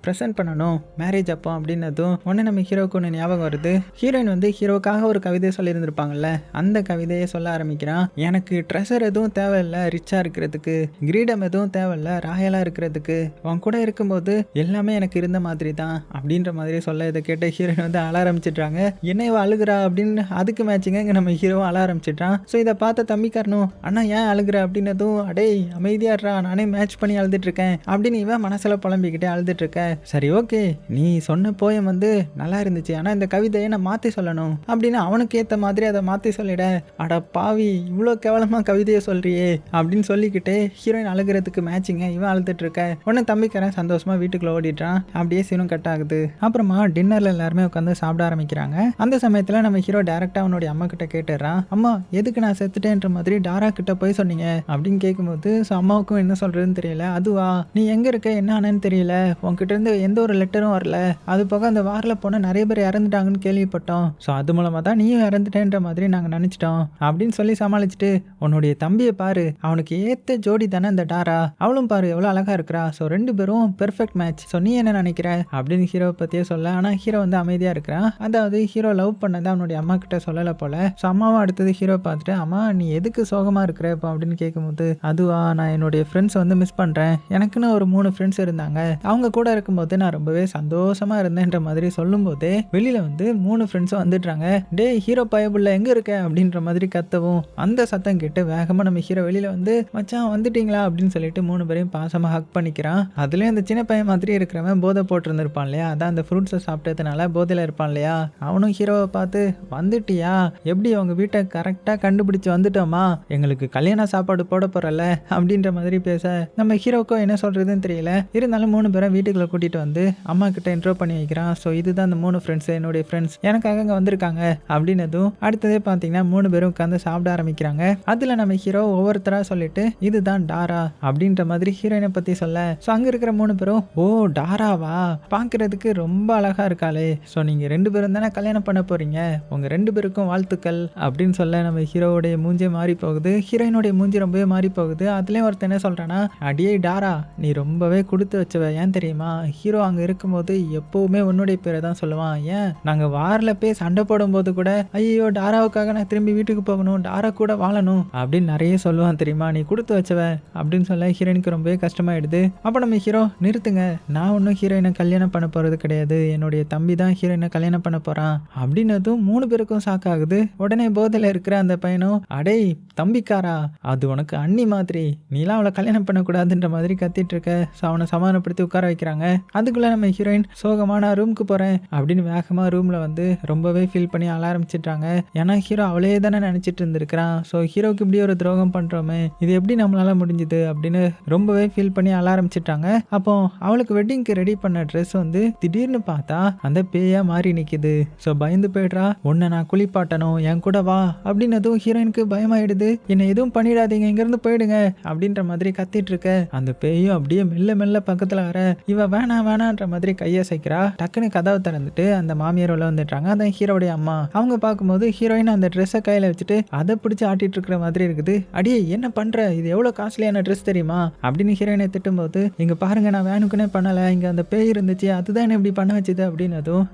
ப்ரெசென்ட் பண்ணணும் மேரேஜ் அப்போ அப்படின்னதும் உடனே நம்ம ஹீரோக்கு ஒன்று ஞாபகம் வருது. ஹீரோயின் வந்து ஹீரோக்காக ஒரு கவிதை சொல்லியிருந்திருப்பாங்கல்ல, அந்த கவிதையை சொல்ல ஆரம்பிக்கிறான். எனக்கு ட்ரெஷர் எதுவும் தேவையில்லை ரிச்சா இருக்கிறதுக்கு, கிரீடம் எதுவும் தேவையில்லை ராயலா இருக்கிறதுக்கு, அவன் கூட இருக்கும்போது எல்லாமே எனக்கு இருந்த மாதிரி தான் அப்படின்ற மாதிரி சொல்ல இதை கேட்ட ஹீரோயின் வந்து அழ ஆரம்பிச்சிட்றாங்க. என்ன இவ அழுகுறா அப்படின்னு அதுக்கு மேட்சிங்க இங்கே நம்ம ஹீரோவும் அழ ஆரம்பிச்சிட்றான். ஸோ இதை பார்த்த தம்பிக்காரனும் அண்ணா ஏன் அழுகுற அப்படின்னதும் அடே அமைதியாடுறா, நானே மேட்ச் பண்ணி அழுதுட்டு இருக்கேன் அப்படின்னு இவன் மனசுல புலம்பிக்கிட்டே அழுதுட்டு இருக்க. சரி ஓகே, நீ சொன்ன போயம் வந்து நல்லா இருந்துச்சு, ஆனா இந்த கவிதையை நான் மாத்தி சொல்லணும் அப்படின்னு அவனுக்கு ஏத்த மாதிரி அதை மாத்தி சொல்லிட. அட பாவி, இவ்வளோ கேவலமா கவிதையை சொல்றியே அப்படின்னு சொல்லிக்கிட்டே ஹீரோயின் அழுகிறதுக்கு மேட்சிங்க இவன் அழுதுட்டு இருக்க. உடனே தம்பிக்காரன் சந்தோஷமா வீட்டுக்குள்ள ஓடிட்டான். அப்படியே சீனும் கட் ஆகுது. அப்புறமா டின்னர்ல எல்லாருமே உட்காந்து சாப்பிட ஆரம்பிக்கிறாங்க. அந்த சமயத்துல நம்ம ஹீரோ டைரக்டா அவனுடைய அம்மா கிட்ட கேட்டுறான், அம்மா எதுக்கு நான் செத்துட்டேன்ற மாதிரி டாரா கிட்ட போய் சொன்னீங்க அப்படின்னு கேட்கும்போது அம்மாவுக்கும் என்ன சொல்றதுன்னு தெரியல. அதுவா, நீ எங்க இருக்க, என்ன ஆனன்னு தெரியல, உன்கிட்ட இருந்து எந்த ஒரு லெட்டரும் வரல, அது போக அந்த வாரில் போன நிறைய பேர் இறந்துட்டாங்கன்னு கேள்விப்பட்டோம், ஸோ அது மூலமா தான் நீயும் இறந்துட்டேன்ற மாதிரி நாங்கள் நினைச்சிட்டோம் அப்படின்னு சொல்லி சமாளிச்சுட்டு, உன்னுடைய தம்பியை பாரு, அவனுக்கு ஏத்த ஜோடி தானே இந்த டாரா, அவளும் பாரு எவ்வளோ அழகா இருக்கிறா, ஸோ ரெண்டு பேரும் பெர்ஃபெக்ட் மேட்ச், ஸோ நீ என்ன நினைக்கிற அப்படின்னு ஹீரோவை பற்றியே சொல்ல. ஆனால் ஹீரோ வந்து அமைதியாக இருக்கிறான். அதாவது ஹீரோ லவ் பண்ணதை அவனுடைய அம்மா கிட்ட சொல்லலை போல. ஸோ அம்மாவும் அடுத்தது ஹீரோ பார்த்துட்டு, அம்மா நீ எதுக்கு சோகமாக இருக்கிற இப்போ அப்படின்னு கேட்கும்போது, அதுவா நான் என்னுடைய ஃப்ரெண்ட்ஸ் வந்து மிஸ் பண்ணுறேன், எனக்குன்னு ஒரு 3 ஃப்ரெண்ட்ஸ் இருந்தாங்க, அவங்க கூட இருக்கும்போது நான் ரொம்பவே சந்தோஷமாக இருந்தேன்ற மாதிரி சொல்லும்போதே வெளியில் வந்து 3 ஃப்ரெண்ட்ஸும் வந்துடுறாங்க. டே ஹீரோ பயபுள்ள எங்கே இருக்க அப்படின்ற மாதிரி கத்தவும், அந்த சத்தம் கேட்டு வேகமாக நம்ம ஹீரோ வெளியில் வந்து, மச்சான் வந்துட்டீங்களா அப்படின்னு சொல்லிட்டு 3 பேரையும் பாசமாக ஹக் பண்ணிக்கிறான். அதுலேயும் அந்த சின்ன பையன் மாதிரி இருக்கிறவன் போதை போட்டிருந்துருப்பான் இல்லையா, அதான் அந்த ஃப்ரூட்ஸை சாப்பிட்டதுனால போதையில் இருப்பான் இல்லையா, அவனும் ஹீரோவை பார்த்து, வந்துட்டியா, எப்படி அவங்க வீட்டை கரெக்டாக கண்டுபிடிச்சு வந்துட்டோமா, எங்களுக்கு கல்யாண சாப்பாடு போட போகிறல்ல அப்படின்ற மாதிரி பேச, நம்ம ஹீரோக்கோ என்ன சொல்கிறதுன்னு தெரியல. இருந்தாலும் 3 பேரை வீட்டுக்குள்ளே கூட்டிகிட்டு வந்து அம்மா கிட்ட இன்ட்ரோ பண்ணி வைக்கிறான். ஸோ இதுதான் அந்த 3 ஃப்ரெண்ட்ஸ், என்னுடைய ஃப்ரெண்ட்ஸ் எனக்காக அங்கே வந்திருக்காங்க அப்படின்னதும் அடுத்ததே பார்த்தீங்கன்னா 3 பேரும் உட்காந்து சாப்பிட ஆரம்பிக்கிறாங்க. அதில் நம்ம ஹீரோ ஒவ்வொருத்தராக சொல்லிட்டு, இதுதான் டாரா அப்படின்ற மாதிரி ஹீரோயினை பற்றி சொல்ல, ஸோ அங்கே இருக்கிற 3 பேரும், ஓ டாராவா, பார்க்குறதுக்கு ரொம்ப அழகாக இருக்காளே, ஸோ நீங்கள் 2 பேரும் தானே கல்யாணம் பண்ண போகிறீங்க, உங்கள் 2 பேருக்கும் வாழ்த்துக்கள் அப்படின்னு சொல்ல நம்ம ஹீரோவுடைய மூஞ்சே மாறி போகுது. ஹீரோயினுடைய மூஞ்சி ரொம்பவே மாறி போகுது. அதுலேயும் ஒருத்தர் என்ன சொல்கிறான்னா, அடியே டாரா நீ ரொம்பவே கொடுத்து வச்சவ, ஏன் தெரியுமா, ஹீரோ அங்கே இருக்கும்போது எப்போவுமே உன்னுடைய பேரை தான் சொல்லுவான், ஏன் நாங்கள் வாரில் போய் சண்டை போடும்போது கூட, ஐயோ டாராவுக்காக நான் திரும்பி வீட்டுக்கு போகணும், டாரா கூட வாழணும் அப்படின்னு நிறைய சொல்லுவான் தெரியுமா, நீ கொடுத்து வச்சவ அப்படின்னு சொல்ல ஹீரோயினுக்கு ரொம்பவே கஷ்டமாயிடுது. அப்போ நம்ம ஹீரோ, நிறுத்துங்க, நான் ஒன்றும் ஹீரோயினை கல்யாணம் பண்ண போகிறது கிடையாது, என்னுடைய தம்பி தான் ஹீரோயினை கல்யாணம் பண்ண போகிறான் அப்படின்னதும் 3 பேருக்கும் ஷாக்காகுது. உடனே போதையில் இருக்கிற அந்த பையனும், அடே தம்பிக்காரா, அது உனக்கு அண்ணி மாதிரி, நீலாம் அவளை கல்யாணம் பண்ணக்கூடாதுன்ற மாதிரி கத்திட்டு இருக்க. ஸோ அவனை சமாதானப்படுத்தி உட்கார வைக்கிறாங்க. அதுக்குள்ளே நம்ம ஹீரோயின், சோகமான ரூமுக்கு போகிறேன் அப்படின்னு வேகமாக ரூமில் வந்து ரொம்பவே ஃபீல் பண்ணி அழ ஆரம்பிச்சிட்டாங்க. ஏன்னா ஹீரோ அவளே தானே நினச்சிட்டு இருந்திருக்கிறான். ஸோ ஹீரோக்கு இப்படி ஒரு துரோகம் பண்ணுறோமே, இது எப்படி நம்மளால முடிஞ்சுது அப்படின்னு ரொம்பவே ஃபீல் பண்ணி அழ ஆரம்பிச்சிட்டாங்க. அப்போ அவளுக்கு வெட்டிங்க்கு ரெடி பண்ண ட்ரெஸ் வந்து திடீர்னு பார்த்தா அந்த பேயா மாறி நிற்கிது. ஸோ பயந்து போய்ட்றா, உன்னை நான் குளிப்பாட்டணும், என் கூட வா அப்படின்னதும் ஹீரோயினுக்கு பயமாயிடுது. என்னை எதுவும் பண்ணிடாதீங்க, இங்கேருந்து போயிடுங்க அப்படின்ற மாதிரி கத்திட்டு இருக்க. அந்த பேயும் அப்படியே மெல்ல மெல்ல பக்கத்தில் வர, இவ வேணான்ற மாதிரி கையை சைக்கிறா. டக்குன்னு கதவை திறந்துட்டு அந்த மாமியார் உள்ள வந்துட்டாங்க. அதான் ஹீரோடைய அம்மா. அவங்க பார்க்கும்போது ஹீரோயின் அந்த ட்ரெஸ்ஸை கையில் வச்சுட்டு அதை பிடிச்சி ஆட்டிட்டு இருக்கிற மாதிரி இருக்குது. அடியே என்ன பண்ற, இது எவ்வளோ காஸ்ட்லியான ட்ரெஸ் தெரியுமா அப்படின்னு ஹீரோயினை திட்டும்போது, இங்க பாருங்க நான் வேணுக்குனே பண்ணலை, இங்கே அந்த பேய் இருந்துச்சு, அதுதான் இப்படி பண்ண வச்சுது அப்படின்னதும்,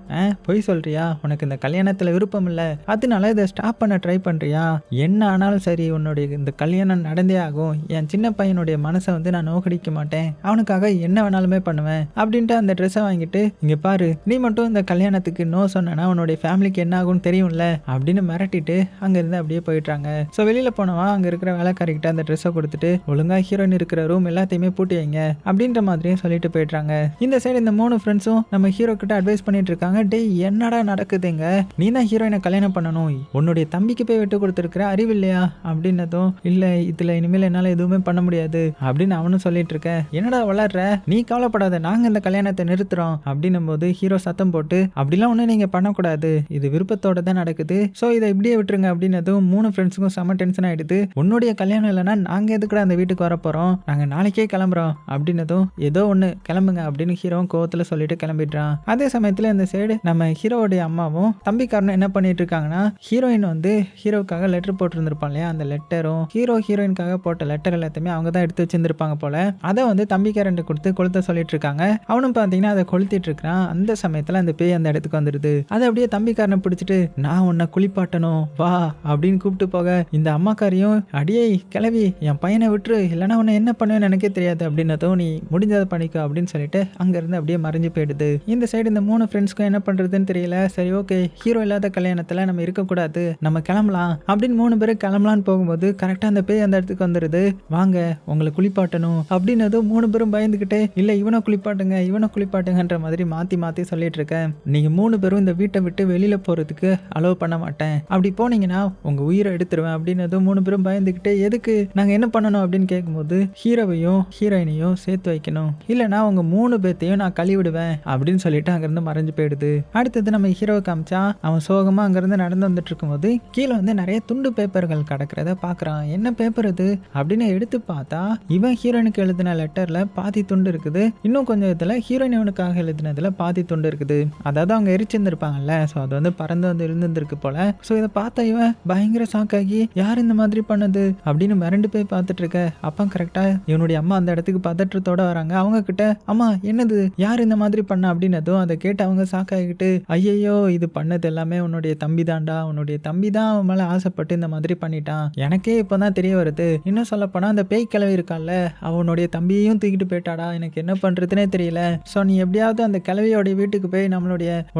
பொய் சொல்றியா, உனக்கு இந்த கல்யாணத்தில் விருப்பம் இல்லை, அதனால இதை ஸ்டாப் பண்ண ட்ரை பண்ணுறியா, என்ன ஆனாலும் சரி உன்னுடைய இந்த கல்யாணம் நடந்தே ஆகும், என் சின்ன பையனுடைய மனசை வந்து நான் நோக்கடிக்க மாட்டேன், அவனுக்காக என்ன வேணாலுமே பண்ணுவேன் அப்படின்ட்டு அந்த ட்ரெஸ்ஸை வாங்கிட்டு, இங்கே பாரு நீ மட்டும் இந்த கல்யாணத்துக்கு நோ சொன்னா உன்னுடைய ஃபேமிலிக்கு என்ன ஆகும்னு தெரியும்ல அப்படின்னு மிரட்டிட்டு அங்கேருந்து அப்படியே போயிட்டாங்க. ஸோ வெளியில் போனவா அங்கே இருக்கிற வேலைக்காரிக்கிட்ட அந்த ட்ரெஸ்ஸை கொடுத்துட்டு, ஒழுங்கா ஹீரோயின் இருக்கிற ரூம் எல்லாத்தையுமே பூட்டி வைங்க அப்படின்ற மாதிரியும் சொல்லிட்டு போயிட்டாங்க. இந்த சைடு இந்த 3 ஃப்ரெண்ட்ஸும் நம்ம ஹீரோ கிட்ட அட்வைஸ் பண்ணிட்டு இருக்காங்க. டேய் என்னடா நடக்குதுங்க, நீ தான் ஹீரோயினை கல்யாணம் பண்ணணும், உன்னுடைய தம்பிக்கு போய் விட்டு கொடுத்துருக்கிற அறிவு இல்லையா அப்படின்னதும், இல்லை இதில் இனிமேல் என்னால் எதுவுமே பண்ண முடியாது அப்படின்னு அவனும் சொல்லிட்டு இருக்க. என்னடா வளர்ற, நீ கவலைப்படாத, நாங்கள் இந்த கல்யாணத்தை நிறுத்துறோம் அப்படின்னும் போது ஹீரோ சத்தம் போட்டு, அப்படிலாம் ஒன்றும் நீங்கள் பண்ணக்கூடாது, இது விருப்பத்தோட தான் நடக்குது, ஸோ இதை இப்படியே விட்டுருங்க அப்படின்னதும் 3 ஃப்ரெண்ட்ஸுக்கும் செம டென்ஷன் ஆயிடுது. உன்னுடைய கல்யாணம் இல்லைன்னா நாங்கள் எதுக்கூட அந்த வீட்டுக்கு வர போகிறோம், நாங்கள் நாளைக்கே கிளம்புறோம் அப்படின்னதும், ஏதோ ஒன்று கிளம்புங்க அப்படின்னு ஹீரோ கோவத்தில் சொல்லிட்டு கிளம்பிடுறான். அதே சமயத்தில் இந்த சைடு நம்ம ஹீரோவுடைய அம்மாவும் தம்பிக்காரனும் என்ன பண்ணிட்டு இருக்காங்கன்னா, ஹீரோயின் வந்து ஹீரோக்காக லெட்டர் போட்டிருந்திருப்பான் இல்லையா, அந்த லெட்டரும் ஹீரோயினுக்காக போட்ட லெட்டர் எல்லாத்தையுமே அவங்க தான் எடுத்து வச்சிருந்திருப்பாங்க போல. அதை வந்து தம்பிக்காரன் கொடுத்து கொளுத்த சொல்லிட்டு இருக்காங்க. அவனும் பார்த்தீங்கன்னா அதை கொளுத்திட்டு இருக்கிறான். அந்த சமயத்தில் அந்த பேய் அந்த இடத்துக்கு வந்துடுது. அதை அப்படியே தம்பிக்காரனை பிடிச்சிட்டு, நான் உன்னை குளிப்பாட்டணும் வா அப்படின்னு கூப்பிட்டு போக, இந்த அம்மாக்காரியும், அடியே கிளவி என் பையனை விட்டுரு, இல்லைன்னா உன்னை என்ன பண்ணுவேன்னு எனக்கே தெரியாது அப்படின்னதும், நீ முடிஞ்சதை பண்ணிக்கோ அப்படின்னு சொல்லிட்டு அங்கேருந்து அப்படியே மறைஞ்சு போயிடுது. இந்த சைடு இந்த 3 ஃப்ரெண்ட்ஸ்க்கும் என்ன பண்ணுறதுன்னு தெரியல. சரி ஓகே, ஹீரோ இல்லாத கல்யாணத்தில் நம்ம இருக்கக்கூடாது, நம்ம கிளம்பலாம் அப்படின்னு 3 பேரும் கிளம்பலான்னு போகும்போது கரெக்டாக அந்த பேய் அந்த இடத்துக்கு வந்துடுது. வருது, வாங்க உங்களை குளிப்பாட்டணும் அப்படின்னதும் 3 பேரும் பயந்துக்கிட்டே, இல்ல இவனை குளிப்பாட்டுங்க இவனை குளிப்பாட்டுங்கன்ற மாதிரி மாத்தி மாத்தி சொல்லிட்டு இருக்கேன். நீங்க 3 பேரும் இந்த வீட்டை விட்டு வெளியில போறதுக்கு அலோவ் பண்ண மாட்டேன், அப்படி போனீங்கன்னா உங்க உயிரை எடுத்துருவேன் அப்படின்னதும் 3 பேரும் பயந்துக்கிட்டே, எதுக்கு நாங்க என்ன பண்ணணும் அப்படின்னு கேட்கும்போது, ஹீரோவையும் ஹீரோயினையும் சேர்த்து வைக்கணும், இல்லைனா உங்க 3 பேர்த்தையும் நான் கழுவிடுவேன் அப்படின்னு சொல்லிட்டு அங்கிருந்து மறைஞ்சு போயிடுது. அடுத்தது நம்ம ஹீரோவை காமிச்சா அவன் சோகமா அங்கிருந்து நடந்து வந்துட்டு இருக்கும்போது கீழே வந்து நிறைய துண்டு பேப்பர்கள் கிடக்கிறத பாக்குறான். என்ன பேப்பர் இது அப்படின்னு எடுத்து பார்த்தா இவன் ஹீரோனுக்கு எழுதின லெட்டர்ல பாதி துண்டு இருக்குது, இன்னும் கொஞ்சம் இதுல ஹீரோயின் இவனுக்காக எழுதினதுல பாதி துண்டு இருக்குது. அதாவது அவங்க எரிச்சிருந்திருப்பாங்கல்ல, ஸோ அது வந்து பறந்து வந்து இருந்திருக்கு போல. ஸோ இதை பார்த்தா இவன் பயங்கர ஷாக் ஆகி யார் இந்த மாதிரி பண்ணது அப்படின்னு மிரண்டு போய் பார்த்துட்டு இருக்க. அப்பா கரெக்டா இவனுடைய அம்மா அந்த இடத்துக்கு பதற்றத்தோட வராங்க. அவங்க கிட்ட, அம்மா என்னது யார் இந்த மாதிரி பண்ண அப்படின்னதும் அதை கேட்டு அவங்க ஷாக் ஆகிட்டு, ஐயையோ இது பண்ணது எல்லாமே உன்னுடைய தம்பி தான்டா, உன்னுடைய தம்பி தான் அவன் மேல ஆசைப்பட்டு இந்த மாதிரி பண்ணிட்டான், எனக்கே இப்பதான் தெரிய வருது. இன்னும் சொல்ல போனா அந்த பேய் கிழவி இருக்கால, அவனுடைய தம்பியையும் தூக்கிட்டு போயிட்டாடா, எனக்கு என்ன பண்றதுனே தெரியல. ஸோ நீ எப்படியாவது அந்த கிழவியோடைய வீட்டுக்கு போய்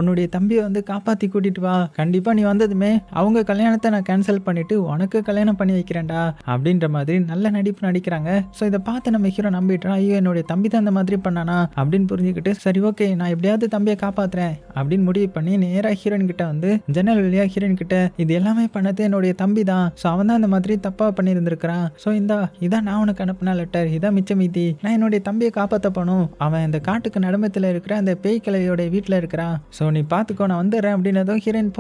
உன்னுடைய தம்பியை வந்து காப்பாத்தி கூட்டிட்டு வா, கண்டிப்பா நீ வந்ததுமே அவங்க கல்யாணத்தை நான் கேன்சல் பண்ணிட்டு உனக்கு கல்யாணம் பண்ணி வைக்கிறேன்டா அப்படின்ற மாதிரி நல்ல நடிப்பு நடிக்கிறாங்க. ஸோ இதை பார்த்து நம்ம ஹீரோ நம்பிட்டான், ஐயோ என்னுடைய தம்பி தான் அந்த மாதிரி பண்ணானா அப்படின்னு புரிஞ்சுக்கிட்டு, சரி ஓகே நான் எப்படியாவது தம்பியை காப்பாத்துறேன் அப்படின்னு முடிவு பண்ணி நேரா ஹீரோயின் கிட்ட வந்து ஜன்னல் வழியா ஹீரோயின் கிட்ட, இது எல்லாமே பண்ணது என்னுடைய தம்பி தான், ஸோ அவன் தான் அந்த மாதிரி தப்பா பண்ணியிருந்திருக்கிறான், ஸோ இதான் நான் உனக்கு அனுப்பின லெட்டர், இதான் மிச்ச மீதி, நான் என்னுடைய தம்பியை காப்பாற்ற போகணும், அவன் இந்த காட்டுக்கு நடுமத்தில் இருக்கிற அந்த பேய் கிழவியோட வீட்டில் இருக்கிறான், ஸோ நீ பார்த்துக்கோ நான் வந்துடுறேன் அப்படின்னதும் ஹீரோயின்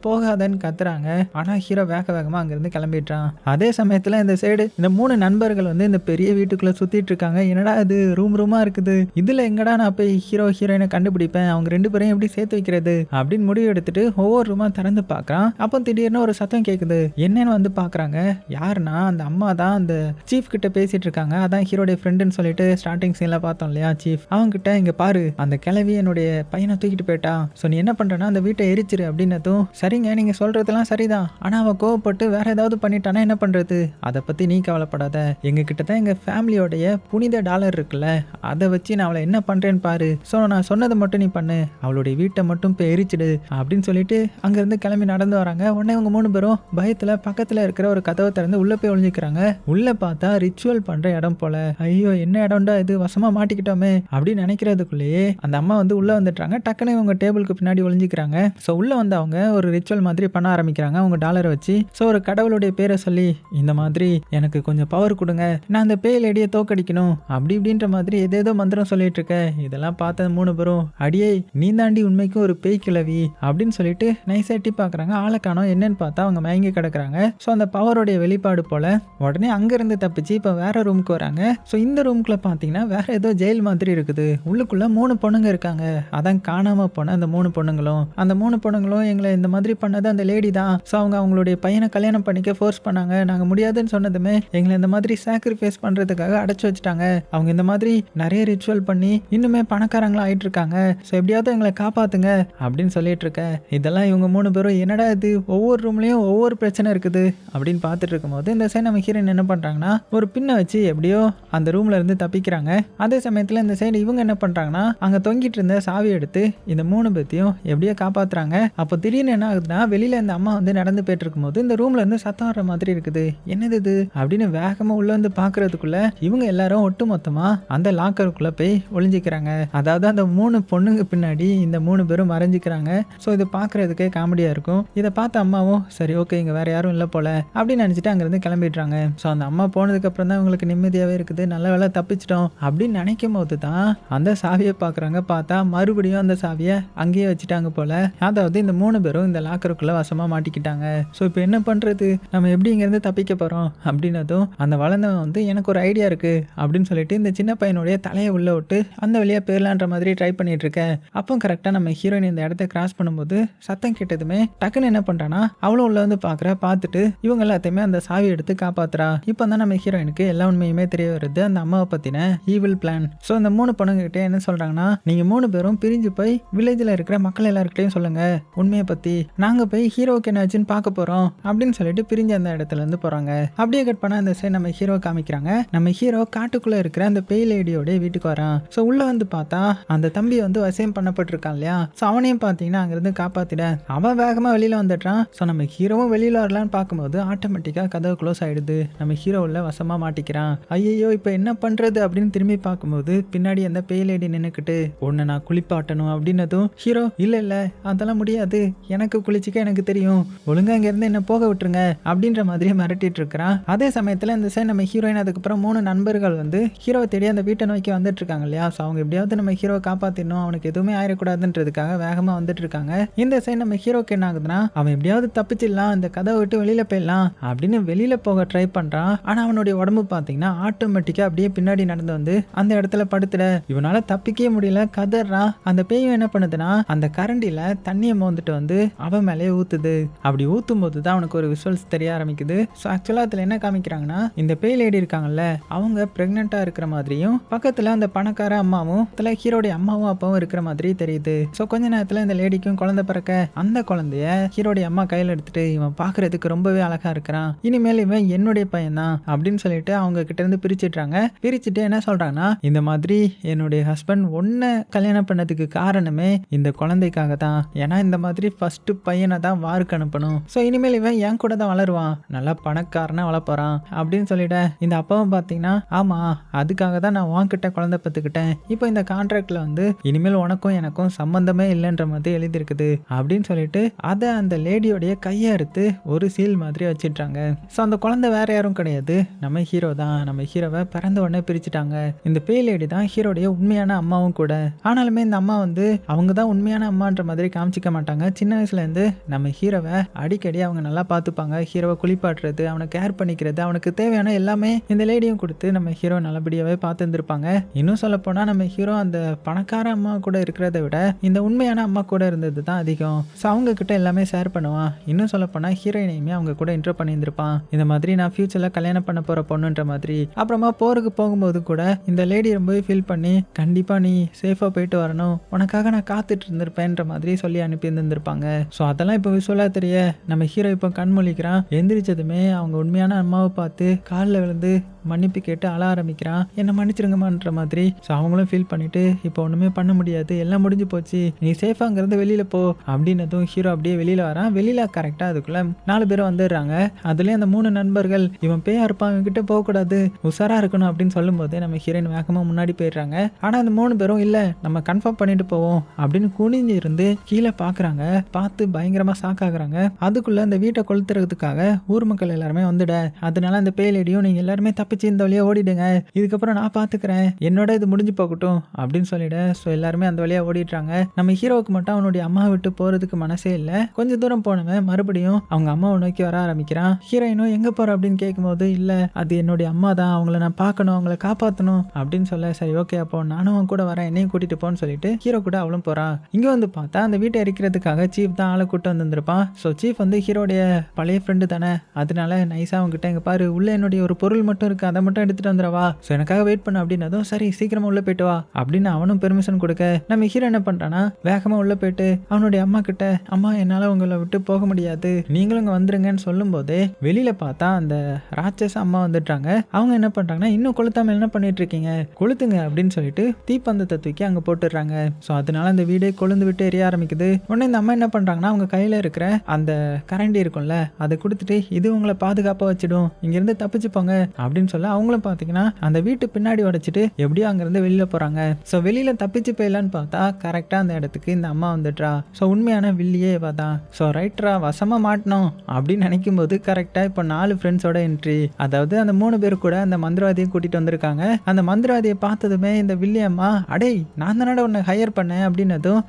போகாதன்னு கத்துறாங்க. ஆனா ஹீரோ வேகமா அங்கிருந்து கிளம்பிட்டான். அதே சமயத்துல இந்த சைடு இந்த 3 நண்பர்கள் வந்து இந்த பெரிய வீட்டுக்குள்ள சுத்திட்டு இருக்காங்க. என்னடா இது ரூமா இருக்குது, இதுல எங்கடா நான் போய் ஹீரோயினை கண்டுபிடிப்பேன், அவங்க 2 பேரையும் எப்படி சேர்த்து வைக்கிறது அப்படின்னு முடிவு எடுத்துட்டு ஒவ்வொரு ரூமா திறந்து பார்க்கறான். அப்போ திடீர்னு ஒரு சத்தம் கேக்குது. என்னன்னு வந்து பாக்குறாங்க, யாருன்னா அந்த அம்மா தான் அந்த சீஃப் கிட்ட பேசிட்டு இருக்காங்க. அதான் ஹீரோடைய ஃப்ரெண்டுன்னு சொல்லிட்டு ஸ்டார்டிங் சீன்ல பார்த்தோம் இல்லையா சீஃப், அவங்க கிட்ட, இங்க பாரு அந்த கிழவி என்னுடைய பையனை தூக்கிட்டு போயிட்டா, ஸோ நீ என்ன பண்றனா அந்த வீட்டை எரிச்சிரு அப்படின்னதும், சரிங்க நீங்க சொல்றதெல்லாம் சரிதான், ஆனா அவன் கோவப்பட்டு வேற ஏதாவது பண்ணிட்டானா என்ன பண்றது, அதை பத்தி நீ கவலைப்படாத, எங்க கிட்ட தான் எங்க ஃபேமிலியோடைய புனித டாலர் இருக்குல்ல, அதை வச்சு நான் அவளை என்ன பண்றேன்னு பாரு, ஸோ நான் சொன்னதை மட்டும் நீ பண்ணு, அவளுடைய வீட்டை மட்டும் போய் எரிச்சிடு அப்படின்னு சொல்லிட்டு அங்கிருந்து கிளம்பி நடந்து வராங்க. உடனே அவங்க 3 பேரும் பயத்துல பக்கத்துல இருக்கிற ஒரு கதவை திறந்து உள்ள போய் ஒளிஞ்சுக்கிறாங்க. உள்ள பார்த்தா ரிச்சுவல் பண்ற இடம் போல. ஐயோ என்ன இடம்டா இது, வசமா மாட்டிக்கிட்டோமே அப்படின்னு நினைக்கிறதுக்குள்ளேயே அந்த அம்மா வந்து உள்ள வந்துட்டாங்க. டக்குனு இவங்க டேபிளுக்கு பின்னாடி ஒளிஞ்சிக்கிறாங்க. ஸோ உள்ள வந்து அவங்க ஒரு ரிச்சுவல் மாதிரி பண்ண ஆரம்பிக்கிறாங்க அவங்க டாலரை வச்சு. ஸோ ஒரு கடவுளுடைய பேரை சொல்லி, இந்த மாதிரி எனக்கு கொஞ்சம் பவர் கொடுங்க, நான் அந்த பேய் லேடியை தோக்கடிக்கணும் அப்படி இப்படின்ற மாதிரி ஏதேதோ மந்திரம் சொல்லிட்டு இருக்க. இதெல்லாம் பார்த்த 3 பேரும், அடியே நீ தாண்டி உண்மைக்கும் ஒரு பேய் கிழவி அப்படின்னு சொல்லிட்டு நைஸா எட்டி பார்க்குறாங்க. ஆளை காணோம், என்னன்னு பார்த்தா அவங்க மயங்கி கிடக்குறாங்க. ஸோ அந்த பவருடைய வெளிப்பாடு போல. உடனே அங்கிருந்து தப்பிச்சு இப்போ வேற ரூமுக்கு வராங்க. ஸோ இந்த ரூமுக்குள்ள பார்த்தீங்கன்னா வேற ஏதோ ஜெயில் மாதிரி இருக்குது. உள்ளுக்குள்ள 3 பொண்ணுங்க இருக்காங்க. அதான் காணாம போன அந்த 3 பொண்ணுங்களும், அந்த 3 பொண்ணுங்களும் எங்களை இந்த மாதிரி பண்ணது அந்த லேடி தான். ஸோ அவங்க அவங்களுடைய பையனை கல்யாணம் பண்ணிக்க ஃபோர்ஸ் பண்ணாங்க. நாங்கள் முடியாதுன்னு சொன்னதுமே எங்களை இந்த மாதிரி சாக்ரிஃபைஸ் பண்ணுறதுக்காக அடைச்சி வச்சுட்டாங்க. அவங்க இந்த மாதிரி நிறைய ரிச்சுவல் பண்ணி இன்னுமே பணக்காரங்களா ஆயிட்டு இருக்காங்க. ஸோ எப்படியாவது எங்களை காப்பாத்துங்க அப்படின்னு சொல்லிட்டு இருக்க. இதெல்லாம் இவங்க 3 பேரும் என்னடா இது, ஒவ்வொரு ரூம்லயும் ஒவ்வொரு பிரச்சனை இருக்குது அப்படின்னு பார்த்துட்டு இருக்கும்போது இந்த சைடு நம்ம ஹீரோயின் என்ன பண்றாங்கன்னா ஒரு பின்னை வச்சு எப்படியோ அந்த ரூம்ல இருந்து தப்பிக்கிறாங்க. அதே சமயத்துல இந்த சைடு இவங்க என்ன பண்றாங்கன்னா அங்க தொங்கிட்டு இருந்த சாவி எடுத்து இந்த 3 பேத்தையும் எப்படியோ காப்பாத்துறாங்க. அப்போ திடீர்னு என்ன ஆகுதுன்னா, வெளியில இந்த அம்மா வந்து நடந்து போயிட்டு இருக்கும்போது இந்த ரூம்ல இருந்து சத்தம் வர்ற மாதிரி இருக்குது. என்னது இது அப்படின்னு வேகமா உள்ள வந்து பாக்குறதுக்குள்ள இவங்க எல்லாரும் ஒட்டு மொத்தமா அந்த லாக்கருக்குள்ள போய் ஒளிஞ்சிக்கிறாங்க. அதாவது அந்த 3 பொண்ணுங்க பின்னாடி இந்த 3 பேரும் மறைஞ்சிக்கிறாங்க. ஸோ இதை பார்க்கறதுக்கே காமெடியா இருக்கும். இதை பார்த்த அம்மாவும் சரி ஓகே இங்க வேற யாரும் இல்லை போல அப்படின்னு நினைச்சிட்டு அங்கிருந்து கிளம்பிடுறாங்க. ஸோ அந்த அம்மா போனதுக்கு அப்புறம் தான் அவங்களுக்கு நிம்மதியாவே இருக்குது. நல்ல வேலை தப்பிச்சிட்டோம் அப்படின்னு நினைக்கும் போது தான் அந்த சாவியை பார்க்குறாங்க. பார்த்தா மறுபடியும் அந்த சாவியை அங்கேயே வச்சுட்டாங்க போல. அதாவது இந்த 3 பேரும் இந்த லாக்கருக்குள்ள வசமா மாட்டிக்கிட்டாங்க. ஸோ இப்போ என்ன பண்றது, நம்ம எப்படி இங்கேருந்து தப்பிக்க போறோம் அப்படின்னதும் அந்த வளர்ந்தவன் வந்து எனக்கு ஒரு ஐடியா இருக்கு அப்படின்னு சொல்லிட்டு இந்த சின்ன பையனுடைய தலையை உள்ள விட்டு அந்த வழியா போயிடலான்ற மாதிரி ட்ரை பண்ணிட்டு இருக்க. அப்போ கரெக்டாக நம்ம ஹீரோயின் இந்த இடத்த கிராஸ் பண்ணும்போது சத்தம் கேட்டதுமே டக்குன்னு என்ன பண்றானா அவளும் உள்ள வந்து பார்த்துட்டு இவங்க எல்லாத்தையுமே அந்த சாவி எடுத்து காப்பாத்துறா. இப்போ தான் நம்ம ஹீரோயினுக்கு எல்லா உண்மையுமே தெரிய வருது, அந்த அம்மாவை பத்தின ஈவில் பிளான். ஸோ அந்த 3 பொண்ணுங்க கிட்டே என்ன சொல்றாங்கன்னா, நீங்க 3 பேரும் பிரிஞ்சு போய் வில்லேஜில் இருக்கிற மக்கள் எல்லாருக்கிட்டையும் சொல்லுங்க உண்மையை பத்தி, நாங்க போய் ஹீரோவுக்கு என்ன ஆச்சுன்னு பார்க்க போறோம் அப்படின்னு சொல்லிட்டு பிரிஞ்சு அந்த இடத்துல இருந்து போறாங்க. அப்படியே கட் பண்ண அந்த சைடு நம்ம ஹீரோ காமிக்கிறாங்க. நம்ம ஹீரோ காட்டுக்குள்ள இருக்கிற அந்த பேய் லேடியோட வீட்டுக்கு வரான். ஸோ உள்ள வந்து பார்த்தா அந்த தம்பி வந்து வசியம் பண்ணப்பட்டிருக்கான் இல்லையா, ஸோ அவனையும் பார்த்தீங்கன்னா அங்கிருந்து காப்பாத்திட அவன் வேகமா வெளியில வந்துட்டான். ஸோ நம்ம ஹீரோவும் வெளியில வரலான்னு பார்க்கும்போது ஆட்டோமேட்டிக்கா கதவு க்ளோஸ் ஆயிடுது. நம்ம ஹீரோ உள்ள வசமா மாட்டிக்கிறான். ஐயோ இப்போ என்ன பண்றது அப்படின்னு திரும்பி பார்க்கும்போது பின்னாடி அந்த பேய் லேடி நின்னுக்கிட்டு உன்னை நான் குளிப்பாட்டணும் அப்படின்னதும் ஹீரோ இல்ல அதெல்லாம் முடியாது, எனக்கு குளிச்சுக்க எனக்கு தெரியும், ஒழுங்கா இங்க இருந்து என்ன போக விட்டுருங்க அப்படின்ற மாதிரி மிரட்டிட்டு இருக்கிறான். அதே சமயத்துல இந்த சைடு நம்ம ஹீரோயின் அதுக்கப்புறம் 3 நண்பர்கள் வந்து ஹீரோவை தேடி அந்த வீட்டை நோக்கி வந்துட்டு இருக்காங்க இல்லையா. ஸோ அவங்க எப்படியாவது நம்ம ஹீரோவை காப்பாத்திடணும், அவனுக்கு எதுவுமே ஆயிடக்கூடாதுன்றதுக்காக வேகமா வந்துட்டு இருக்காங்க. இந்த சைடு நம்ம ஹீரோக்கு என்ன ஆகுதுன்னா அவன் எப்படியாவது தப்பிச்சிடலாம், இந்த கதவை விட்டு வெளியில போயிடலாம் அப்படின்னு வெளியில போக ட்ரை பண்றான். ஆனா அவனுடைய உடம்பு பாத்தீங்கன்னா ஆட்டோமேட்டிக்கா அப்படியே பின்னாடி நடந்து வந்து அந்த இடத்துல படுத்துட இவனால தப்பிக்கவே முடியல, கதறான். அந்த பேயும் என்ன பண்ணுதுன்னா அந்த கரண்டில தண்ணியை மோந்துட்டு வந்து அவன் மேலேயே ஊத்துது. அப்படி ஊத்தும் போது தான் அவனுக்கு ஒரு விஷுவல்ஸ் தெரிய ஆரம்பிக்குது. ஸோ ஆக்சுவலா அதுல என்ன காமிக்கிறாங்கன்னா இந்த பேய் லேடி இருக்காங்கல்ல அவங்க பிரெக்னெண்டா இருக்கிற மாதிரியும் பக்கத்துல அந்த பணக்கார அம்மாவும் ஹீரோடைய அம்மாவும் அப்பாவும் இருக்கிற மாதிரி தெரியுது. ஸோ கொஞ்ச நேரத்துல இந்த லேடிக்கும் குழந்தை பிறக்க அந்த குழந்தைய ஹீரோடைய அம்மா கையில எடுத்துட்டு இவன் பாக்குறதுக்கு ரொம்பவே அழகா இருக்கிறான், இனிமேல் இவன் என்னுடைய பையன் தான் அப்படின்னு சொல்லிட்டு அவங்க கிட்ட இருந்து பிரிச்சுட்டாங்க. பிரிச்சுட்டு என்ன சொல்றாங்கன்னா இந்த மாதிரி என்னுடைய ஹஸ்பண்ட் ஒன்ன கல்யாணம் பண்ணதுக்கு காரணமே இந்த குழந்தைக்காக தான், ஏன்னா இந்த மாதிரி ஃபர்ஸ்ட் பையனை தான் வாருக்கு அனுப்பணும், ஸோ இனிமேல் இவன் என் கூட தான் வளருவான், நல்லா பணக்காரனா வளர்ப்பறான் அப்படின்னு சொல்லிட இந்த அப்பாவும் பார்த்தீங்கன்னா ஆமா அதுக்காக தான் நான் உன்கிட்ட குழந்தை பத்துக்கிட்டேன், இப்போ இந்த கான்ட்ராக்ட்ல வந்து இனிமேல் உனக்கும் எனக்கும் சம்பந்தமே இல்லைன்ற மாதிரி எழுதியிருக்குது அப்படின்னு சொல்லிட்டு அதை அந்த லேடியோடைய கையை அறுத்து ஒரு சீல் மாதிரி வச்சிட்டாங்க. ஸோ அந்த குழந்தை வேற யாரும் கிடையாது, நம்ம ஹீரோ தான். நம்ம ஹீரோவை பிறந்த உடனே பிரிச்சுட்டாங்க. இந்த பேய் லேடி தான் ஹீரோடைய உண்மையான அம்மாவும் கூட. ஆனாலுமே இந்த அம்மா வந்து அவங்க தான் உண்மையான அம்மான்ற மாதிரி காமிச்சிக்க மாட்டாங்க. சின்ன வயசுல இருந்து நம்ம ஹீரோவை அடிக்கடி அவங்க நல்லா பார்த்துப்பாங்க. ஹீரோவை குளிப்பாட்டுறது, அவனை கேர் பண்ணிக்கிறது, அவனுக்கு தேவையான எல்லாமே இந்த லேடியும் கொடுத்து நம்ம ஹீரோ நல்லபடியாவே பார்த்து இருந்திருப்பாங்க. இன்னும் சொல்ல போனா நம்ம ஹீரோ அந்த பணக்கார அம்மா கூட இருக்கிறத விட இந்த உண்மையான அம்மா கூட இருந்தது தான் அதிகம். ஸோ அவங்க கிட்ட எல்லாமே ஷேர் பண்ணுவான். இன்னும் சொல்ல போனா ஹீரோயினையுமே அவங்க கூட இன்ட்ரோ பண்ணியிருந்திருப்பான், இந்த மாதிரி நான் ஃபியூச்சர்ல கல்யாணம் பண்ண போற பொண்ணுன்ற மாதிரி. அப்புறமா போருக்கு போகும்போது கூட இந்த லேடி ரொம்பவே ஃபீல் பண்ணி கண்டிப்பா நீ சேஃபா போயிட்டு வரணும், உனக்காக நான் காத்துட்டு இருந்திருப்பேன்ற மாதிரி சொல்லி அனுப்பி இருந்திருப்பாங்க. ஸோ அதெல்லாம் இப்போ விஷுவலா தெரிய நம்ம ஹீரோ இப்போ கண் முழிக்கிறான். எந்திரிச்சதுமே அவங்க உண்மையான அம்மாவை பார்த்து காலில் விழுந்து மன்னிப்பு கேட்டு அழ ஆரம்பிக்கிறான், என்ன மன்னிச்சிருங்கம்மான்ற மாதிரி. ஸோ அவங்களும் ஃபீல் பண்ணிட்டு இப்போ ஒன்றுமே பண்ண முடியாது, எல்லாம் முடிஞ்சு போச்சு, நீ சேஃபாங்கிறது வெளியில போ அப்படின்னதும் ஹீரோ அப்படியே வெளியில வரான். வெளியில கரெக்டா அதுக்குள்ள 4 பேரும் வந்துடுறாங்க. அதுலேயும் அந்த 3 நண்பர்கள் இவன் பேயா இருப்பான், இவன் கிட்ட போகக்கூடாது, உஷாரா இருக்கணும் அப்படின்னு சொல்லும் போது நம்ம ஹீரோயின் வேகமா முன்னாடி போயிடுறாங்க. ஆனா அந்த 3 பேரும் இல்ல நம்ம கன்ஃபார்ம் பண்ணிட்டு போவோம் அப்படின்னு குனிஞ்சு இருந்து கீழே பாக்குறாங்க. பார்த்து பயங்கரமா ஷாக் ஆகுறாங்க. அதுக்குள்ள அந்த வீட்டை கொளுத்துறதுக்காக ஊர் மக்கள் எல்லாருமே வந்துட, அதனால அந்த பேய் லேடியும் நீங்க எல்லாருமே தப்பிச்சு இந்த வழியா ஓடிடுங்க, இதுக்கப்புறம் நான் பாத்துக்கிறேன், என்னோட இது முடிஞ்சு போகட்டும் அப்படின்னு சொல்லிட. ஸோ எல்லாருமே அந்த வழியா ஓடிடுறாங்க. நம்ம ஹீரோவுக்கு மட்டும் அவனுடைய அம்மா விட்டு போறதுக்கு மனசே இல்லை. கொஞ்சம் தூரம் போனவன் மறுபடியும் அவங்க அம்மாவை நோக்கி வர ஆரம்பிக்கிறான். ஹீரோயினும் எங்க போற அப்படின்னு கேட்கும்போது இல்ல அது என்னுடைய அம்மா தான், அவங்கள நான் பார்க்கணும், அவங்கள காப்பாற்றணும் அப்படின்னு சொல்ல சரி ஓகே அப்போ நானும் அவன் கூட வரேன், என்னையும் கூட்டிட்டு போன்னு சொல்லிட்டு ஹீரோ கூட அவளும் போறான். இங்க வந்து பார்த்தா அந்த வீட்டை எரிக்கிறதுக்காக சீஃப் தான் ஆளை கூட்டு வந்திருப்பான். ஸோ சீஃப் வந்து ஹீரோடைய பழைய ஃப்ரெண்டு தானே, அதனால நைஸா அவங்ககிட்ட எங்க பாரு உள்ள என்னுடைய ஒரு பொருள் மட்டும் இருக்கு, அதை மட்டும் எடுத்துட்டு வந்துடவா, ஸோ எனக்காக வெயிட் பண்ண அப்படின்னதும் சரி சீக்கிரமா உள்ள போயிட்டு வா அப்படின்னு அவனும் பெர்மிஷன் கொடுக்க நம்ம ஹீரோ என்ன பண்றானா வேகமா உள்ள போயிட்டு அவனுடைய அம்மா கிட்ட அம்மா என்னால உங்களை விட்டு போக முடியாது, நீங்களும் இங்க வந்துருங்கன்னு சொல்லும் போதே வெளியில பார்த்தா அந்த ராட்சச அம்மா வந்துட்டாங்க. அவங்க என்ன பண்றாங்கன்னா இன்னும் கொளுத்தாம என்ன பண்ணிட்டு இருக்கீங்க, கொளுத்துங்க அப்படின்னு சொல்லிட்டு தீப்பந்தத்தை தூக்கி அங்க போட்டுடுறாங்க. ஸோ அதனால அந்த வீடே கொழுந்து விட்டு எரிய ஆரம்பிக்குது. உடனே இந்த அம்மா என்ன பண்றாங்கன்னா அவங்க கையில இருக்கிற அந்த கரண்டி இருக்கும்ல அதை கொடுத்துட்டு இது உங்களை பாதுகாப்பா வச்சிடும், இங்க இருந்து தப்பிச்சு போங்க அப்படின்னு சொல்ல அவங்களும் பாத்தீங்கன்னா அந்த வீட்டு பின்னாடி உடைச்சிட்டு எப்படியோ அங்கிருந்து வெளியில போறாங்க. ஸோ வெளியில தப்பிச்சு போயிடலான்னு பார்த்தா கரெக்டா அந்த இடத்துக்கு இந்த அம்மா வந்துட்டா. ஸோ உண்மையான வில்லியே இவ தான். ஸோ ரைட்ரா வசமா மாட்டணும் அப்படின்னு நினைக்கும் போது கரெக்டா இப்போ 4 ஃப்ரெண்ட்ஸோட என்ட்ரி. அதாவது அந்த 3 பேர் கூட அந்த மந்திரவாதியை கூட்டிட்டு வந்திருக்காங்க. அந்த மந்திரவாதியை பார்த்ததுமே இந்த வில்லி அம்மா அடே நான் தானடா உன்னை ஹையர் பண்ணேன் அப்படின்னதும்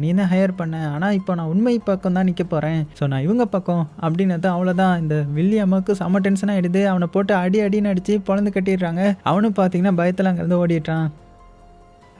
நீ தான் ஹையர் பண்ண, ஆனா இப்போ நான் உண்மை பக்கம் தான் நிக்க போறேன், ஸோ நான் இவங்க பக்கம் அப்படின்னதும் அவ்வளவுதான். இந்த வில்லி அம்மாவுக்கு செம டென்ஷன் ஆயிடுது. அவனை போட்டு அடின்னு அடிச்சு பொழந்து கட்டிடுறாங்க. அவனும் பார்த்தீங்கன்னா பயத்தில் அங்கிருந்து ஓடிட்டான்.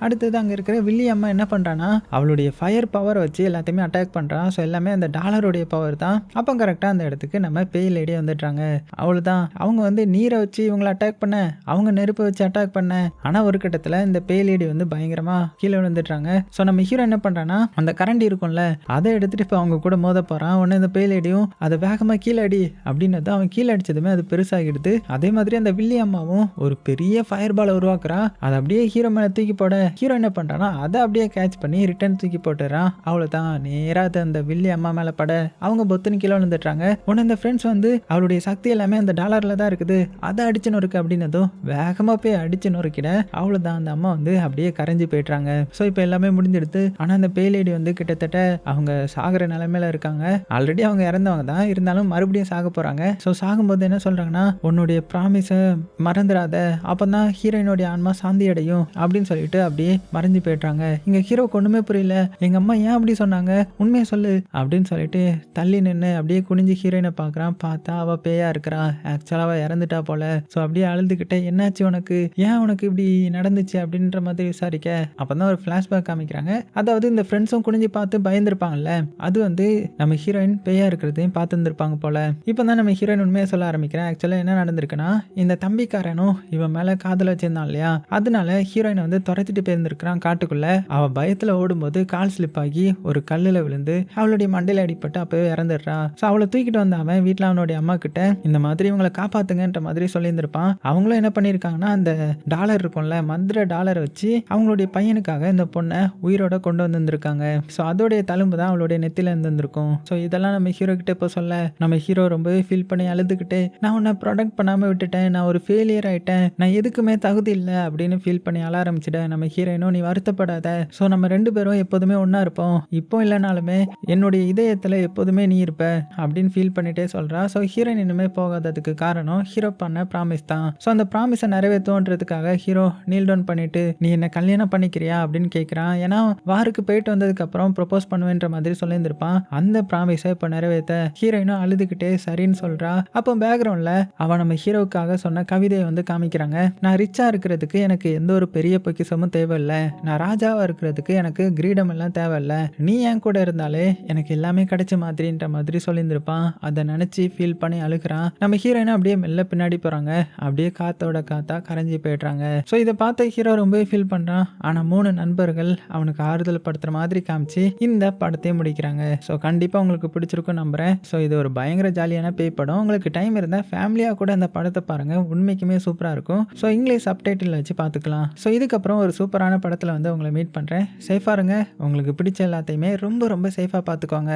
அடுத்தது அங்கே இருக்கிற வில்லி அம்மா என்ன பண்ணுறான்னா அவளுடைய ஃபயர் பவர் வச்சு எல்லாத்தையுமே அட்டாக் பண்ணுறான். ஸோ எல்லாமே அந்த டாலருடைய பவர் தான். அப்போ கரெக்டாக அந்த இடத்துக்கு நம்ம பேய் லேடியே வந்துடுறாங்க. அவ்வளோதான் அவங்க வந்து நீரை வச்சு இவங்களை அட்டாக் பண்ண, அவங்க நெருப்பை வச்சு அட்டாக் பண்ண. ஆனால் ஒரு கட்டத்தில் இந்த பேய் லேடி வந்து பயங்கரமாக கீழே விழுந்துடுறாங்க. ஸோ நம்ம ஹீரோ என்ன பண்ணுறான்னா அந்த கரண்டி இருக்கும்ல அதை எடுத்துகிட்டு இப்போ அவங்க கூட மோத போகிறான். உடனே இந்த பேய் லேடியும் அதை வேகமாக கீழே அடி அப்படின்னது அவன் கீழே அடிச்சதுமே அது பெருசாகிடுது. அதே மாதிரி அந்த வில்லி அம்மாவும் ஒரு பெரிய ஃபயர் பாலை உருவாக்குறா. அதை அப்படியே ஹீரோ மேலே தூக்கி போட ஹீரோ என்ன பண்ணுறான்னா அதை அப்படியே கேட்ச் பண்ணி ரிட்டர்ன் தூக்கி போட்டுறான். அவ்வளோதான், நேராக அது அந்த வில்லி அம்மா மேலே பட அவங்க பொத்துன்னு கீழே விழுந்துட்டுறாங்க. உடனே இந்த ஃப்ரெண்ட்ஸ் வந்து அவளுடைய சக்தி எல்லாமே அந்த டாலரில் தான் இருக்குது, அதை அடிச்சு நொறுக்கு அப்படின்னதும் வேகமாக போய் அடிச்சு நொறுக்கிட அவ்வளோதான், அந்த அம்மா வந்து அப்படியே கரைஞ்சி போயிட்டுறாங்க. ஸோ இப்போ எல்லாமே முடிஞ்சிடுது. ஆனால் அந்த பேலேடி வந்து கிட்டத்தட்ட அவங்க சாகிற நிலைமையில இருக்காங்க. ஆல்ரெடி அவங்க இறந்தவங்க தான், இருந்தாலும் மறுபடியும் சாக போகிறாங்க. ஸோ சாகும்போது என்ன சொல்கிறாங்கன்னா, உன்னுடைய ப்ராமிஸை மறந்துடாத, அப்போ தான் ஹீரோயினுடைய ஆன்மா சாந்தி அடையும் அப்படின்னு சொல்லிட்டு அப்படியே மறைஞ்சு போயிடுறாங்க. இங்கே ஹீரோக்கு ஒன்றுமே புரியல, எங்கள் அம்மா ஏன் அப்படி சொன்னாங்க, உண்மையை சொல்லு அப்படின்னு சொல்லிட்டு தள்ளி நின்று அப்படியே குனிஞ்சு ஹீரோயினை பார்க்குறான். பார்த்தா அவள் பேயா இருக்கிறா, ஆக்சுவலாக அவள் இறந்துட்டா போல. ஸோ அப்படியே அழுதுகிட்டே என்னாச்சு உனக்கு, ஏன் உனக்கு இப்படி நடந்துச்சு அப்படின்ற மாதிரி விசாரிக்க அப்போ தான் ஒரு ஃப்ளாஷ்பேக் காமிக்கிறாங்க. அதாவது இந்த ஃப்ரெண்ட்ஸும் குனிஞ்சு பார்த்து பயந்துருப்பாங்கல்ல, அது வந்து நம்ம ஹீரோயின் பேயா இருக்கிறதையும் பார்த்துருந்துருப்பாங்க போல. இப்போ தான் நம்ம ஹீரோயின் உண்மையை சொல்ல ஆரம்பிக்கிறேன். ஆக்சுவலாக என்ன நடந்திருக்குன்னா, இந்த தம்பிக்காரனும் இவன் மேலே காதல் வச்சிருந்தான் இல்லையா, அதனால ஹீரோயினை வந்து துரத்திட்டு போயிருந்திருக்கிறான் காட்டுக்குள்ள. அவள் பயத்தில் ஓடும்போது கால் ஸ்லிப் ஆகி ஒரு கல்லில் விழுந்து அவளுடைய மண்டையில் அடிப்பட்டு அப்பவே இறந்துடுறா. ஸோ அவளை தூக்கிட்டு வந்த அவன் வீட்டில் அவனுடைய அம்மா கிட்ட இந்த மாதிரி இவங்களை காப்பாத்துங்கன்ற மாதிரி சொல்லியிருந்திருப்பான். அவங்களும் என்ன பண்ணியிருக்காங்கன்னா, அந்த டாலர் இருக்கும்ல, மந்திர டாலரை வச்சு அவங்களுடைய பையனுக்காக இந்த பொண்ணை உயிரோட கொண்டு வந்திருக்காங்க. ஸோ அதோடைய தழும்பு தான் அவளுடைய நெத்தில இருந்திருக்கும். ஸோ இதெல்லாம் நம்ம ஹீரோ கிட்ட இப்போ சொல்ல நம்ம ஹீரோ ரொம்பவே ஃபீல் பண்ணி அழுதுகிட்டு, நான் உன்னை ப்ரொடெக்ட் பண்ணாமல் விட்டுட்டேன், நான் ஒரு ஃபெயிலியர் ஆயிட்டேன், நான் எதுக்குமே தகுதி இல்லை அப்படின்னு ஃபீல் பண்ணி அழ ஆரம்பிச்சிட்டேன். நம்ம ஹீரோயினும் நீ வருத்தப்படாத, ஸோ நம்ம 2 பேரும் எப்போதுமே ஒன்றா இருப்போம், இப்போ இல்லைனாலுமே என்னுடைய இதயத்தில் எப்போதுமே நீ இருப்ப அப்படின்னு ஃபீல் பண்ணிட்டே சொல்கிறா. ஸோ ஹீரோயின் இனிமே போகாததுக்கு காரணம் ஹீரோ பண்ண ப்ராமிஸ் தான். ஸோ அந்த ப்ராமிஸை நிறைவேற்றுன்றதுக்காக ஹீரோ நீல் டவுன் பண்ணிட்டு நீ என்ன கல்யாணம் பண்ணிக்கிறியா அப்படின்னு கேட்குறான். ஏன்னா வாருக்கு போயிட்டு வந்ததுக்கப்புறம் ப்ரொப்போஸ் பண்ணுவேன்ற மாதிரி சொல்லியிருந்திருப்பான். அந்த ப்ராமிஸை இப்போ நிறைவேற்ற ஹீரோயினும் அழுதுகிட்டே சரின்னு சொல்கிறா. அப்போ பேக்ரவுண்டில் அவன் நம்ம ஹீரோவுக்காக சொன்ன கவிதையை வந்து காமிக்கிறாங்க. நான் ரிச்சாக இருக்கிறதுக்கு எனக்கு எந்த ஒரு பெரிய பொக்கிஷமும் தேவையில்லை, நான் ராஜாவாக இருக்கிறதுக்கு எனக்கு கிரீடம் எல்லாம் தேவையில்லை, நீ என் கூட இருந்தாலே எனக்கு எல்லாமே கிடைச்ச மாதிரின்ற மாதிரி சொல்லியிருந்திருப்பான். அதை நினச்சி ஃபீல் பண்ணி அழுகிறான். நம்ம ஹீரோயினும் அப்படியே மெல்ல பின்னாடி போகிறாங்க. அப்படியே காத்தோட காத்தா கரைஞ்சி போயிடுறாங்க. ஸோ இதை பார்த்த ஹீரோ ரொம்பவே ஃபீல் பண்ணுறான். ஆனால் 3 நண்பர்கள் அவனுக்கு ஆறுதல் படுத்துகிற மாதிரி காமிச்சு இந்த படத்தையும் முடிக்கிறாங்க. ஸோ கண்டிப்பாக உங்களுக்கு பிடிச்சிருக்கும் நம்புகிறேன். ஸோ இது ஒரு பயங்கர ஜாலியான பேய் படம். உங்களுக்கு டைம் இருந்தால் ஃபேமிலியாக கூட அந்த படத்தை பாருங்கள், உண்மைக்குமே சூப்பராக இருக்கும். ஸோ இங்கிலீஷ் சப்டைட்டில் வச்சு பார்த்துக்கலாம். ஸோ இதுக்கப்புறம் ஒரு சூப்பரான படத்தில் வந்து உங்களை மீட் பண்ணுறேன். சேஃபாக இருங்க, உங்களுக்கு பிடிச்ச எல்லாத்தையுமே ரொம்ப ரொம்ப சேஃபாக பார்த்துக்கோங்க.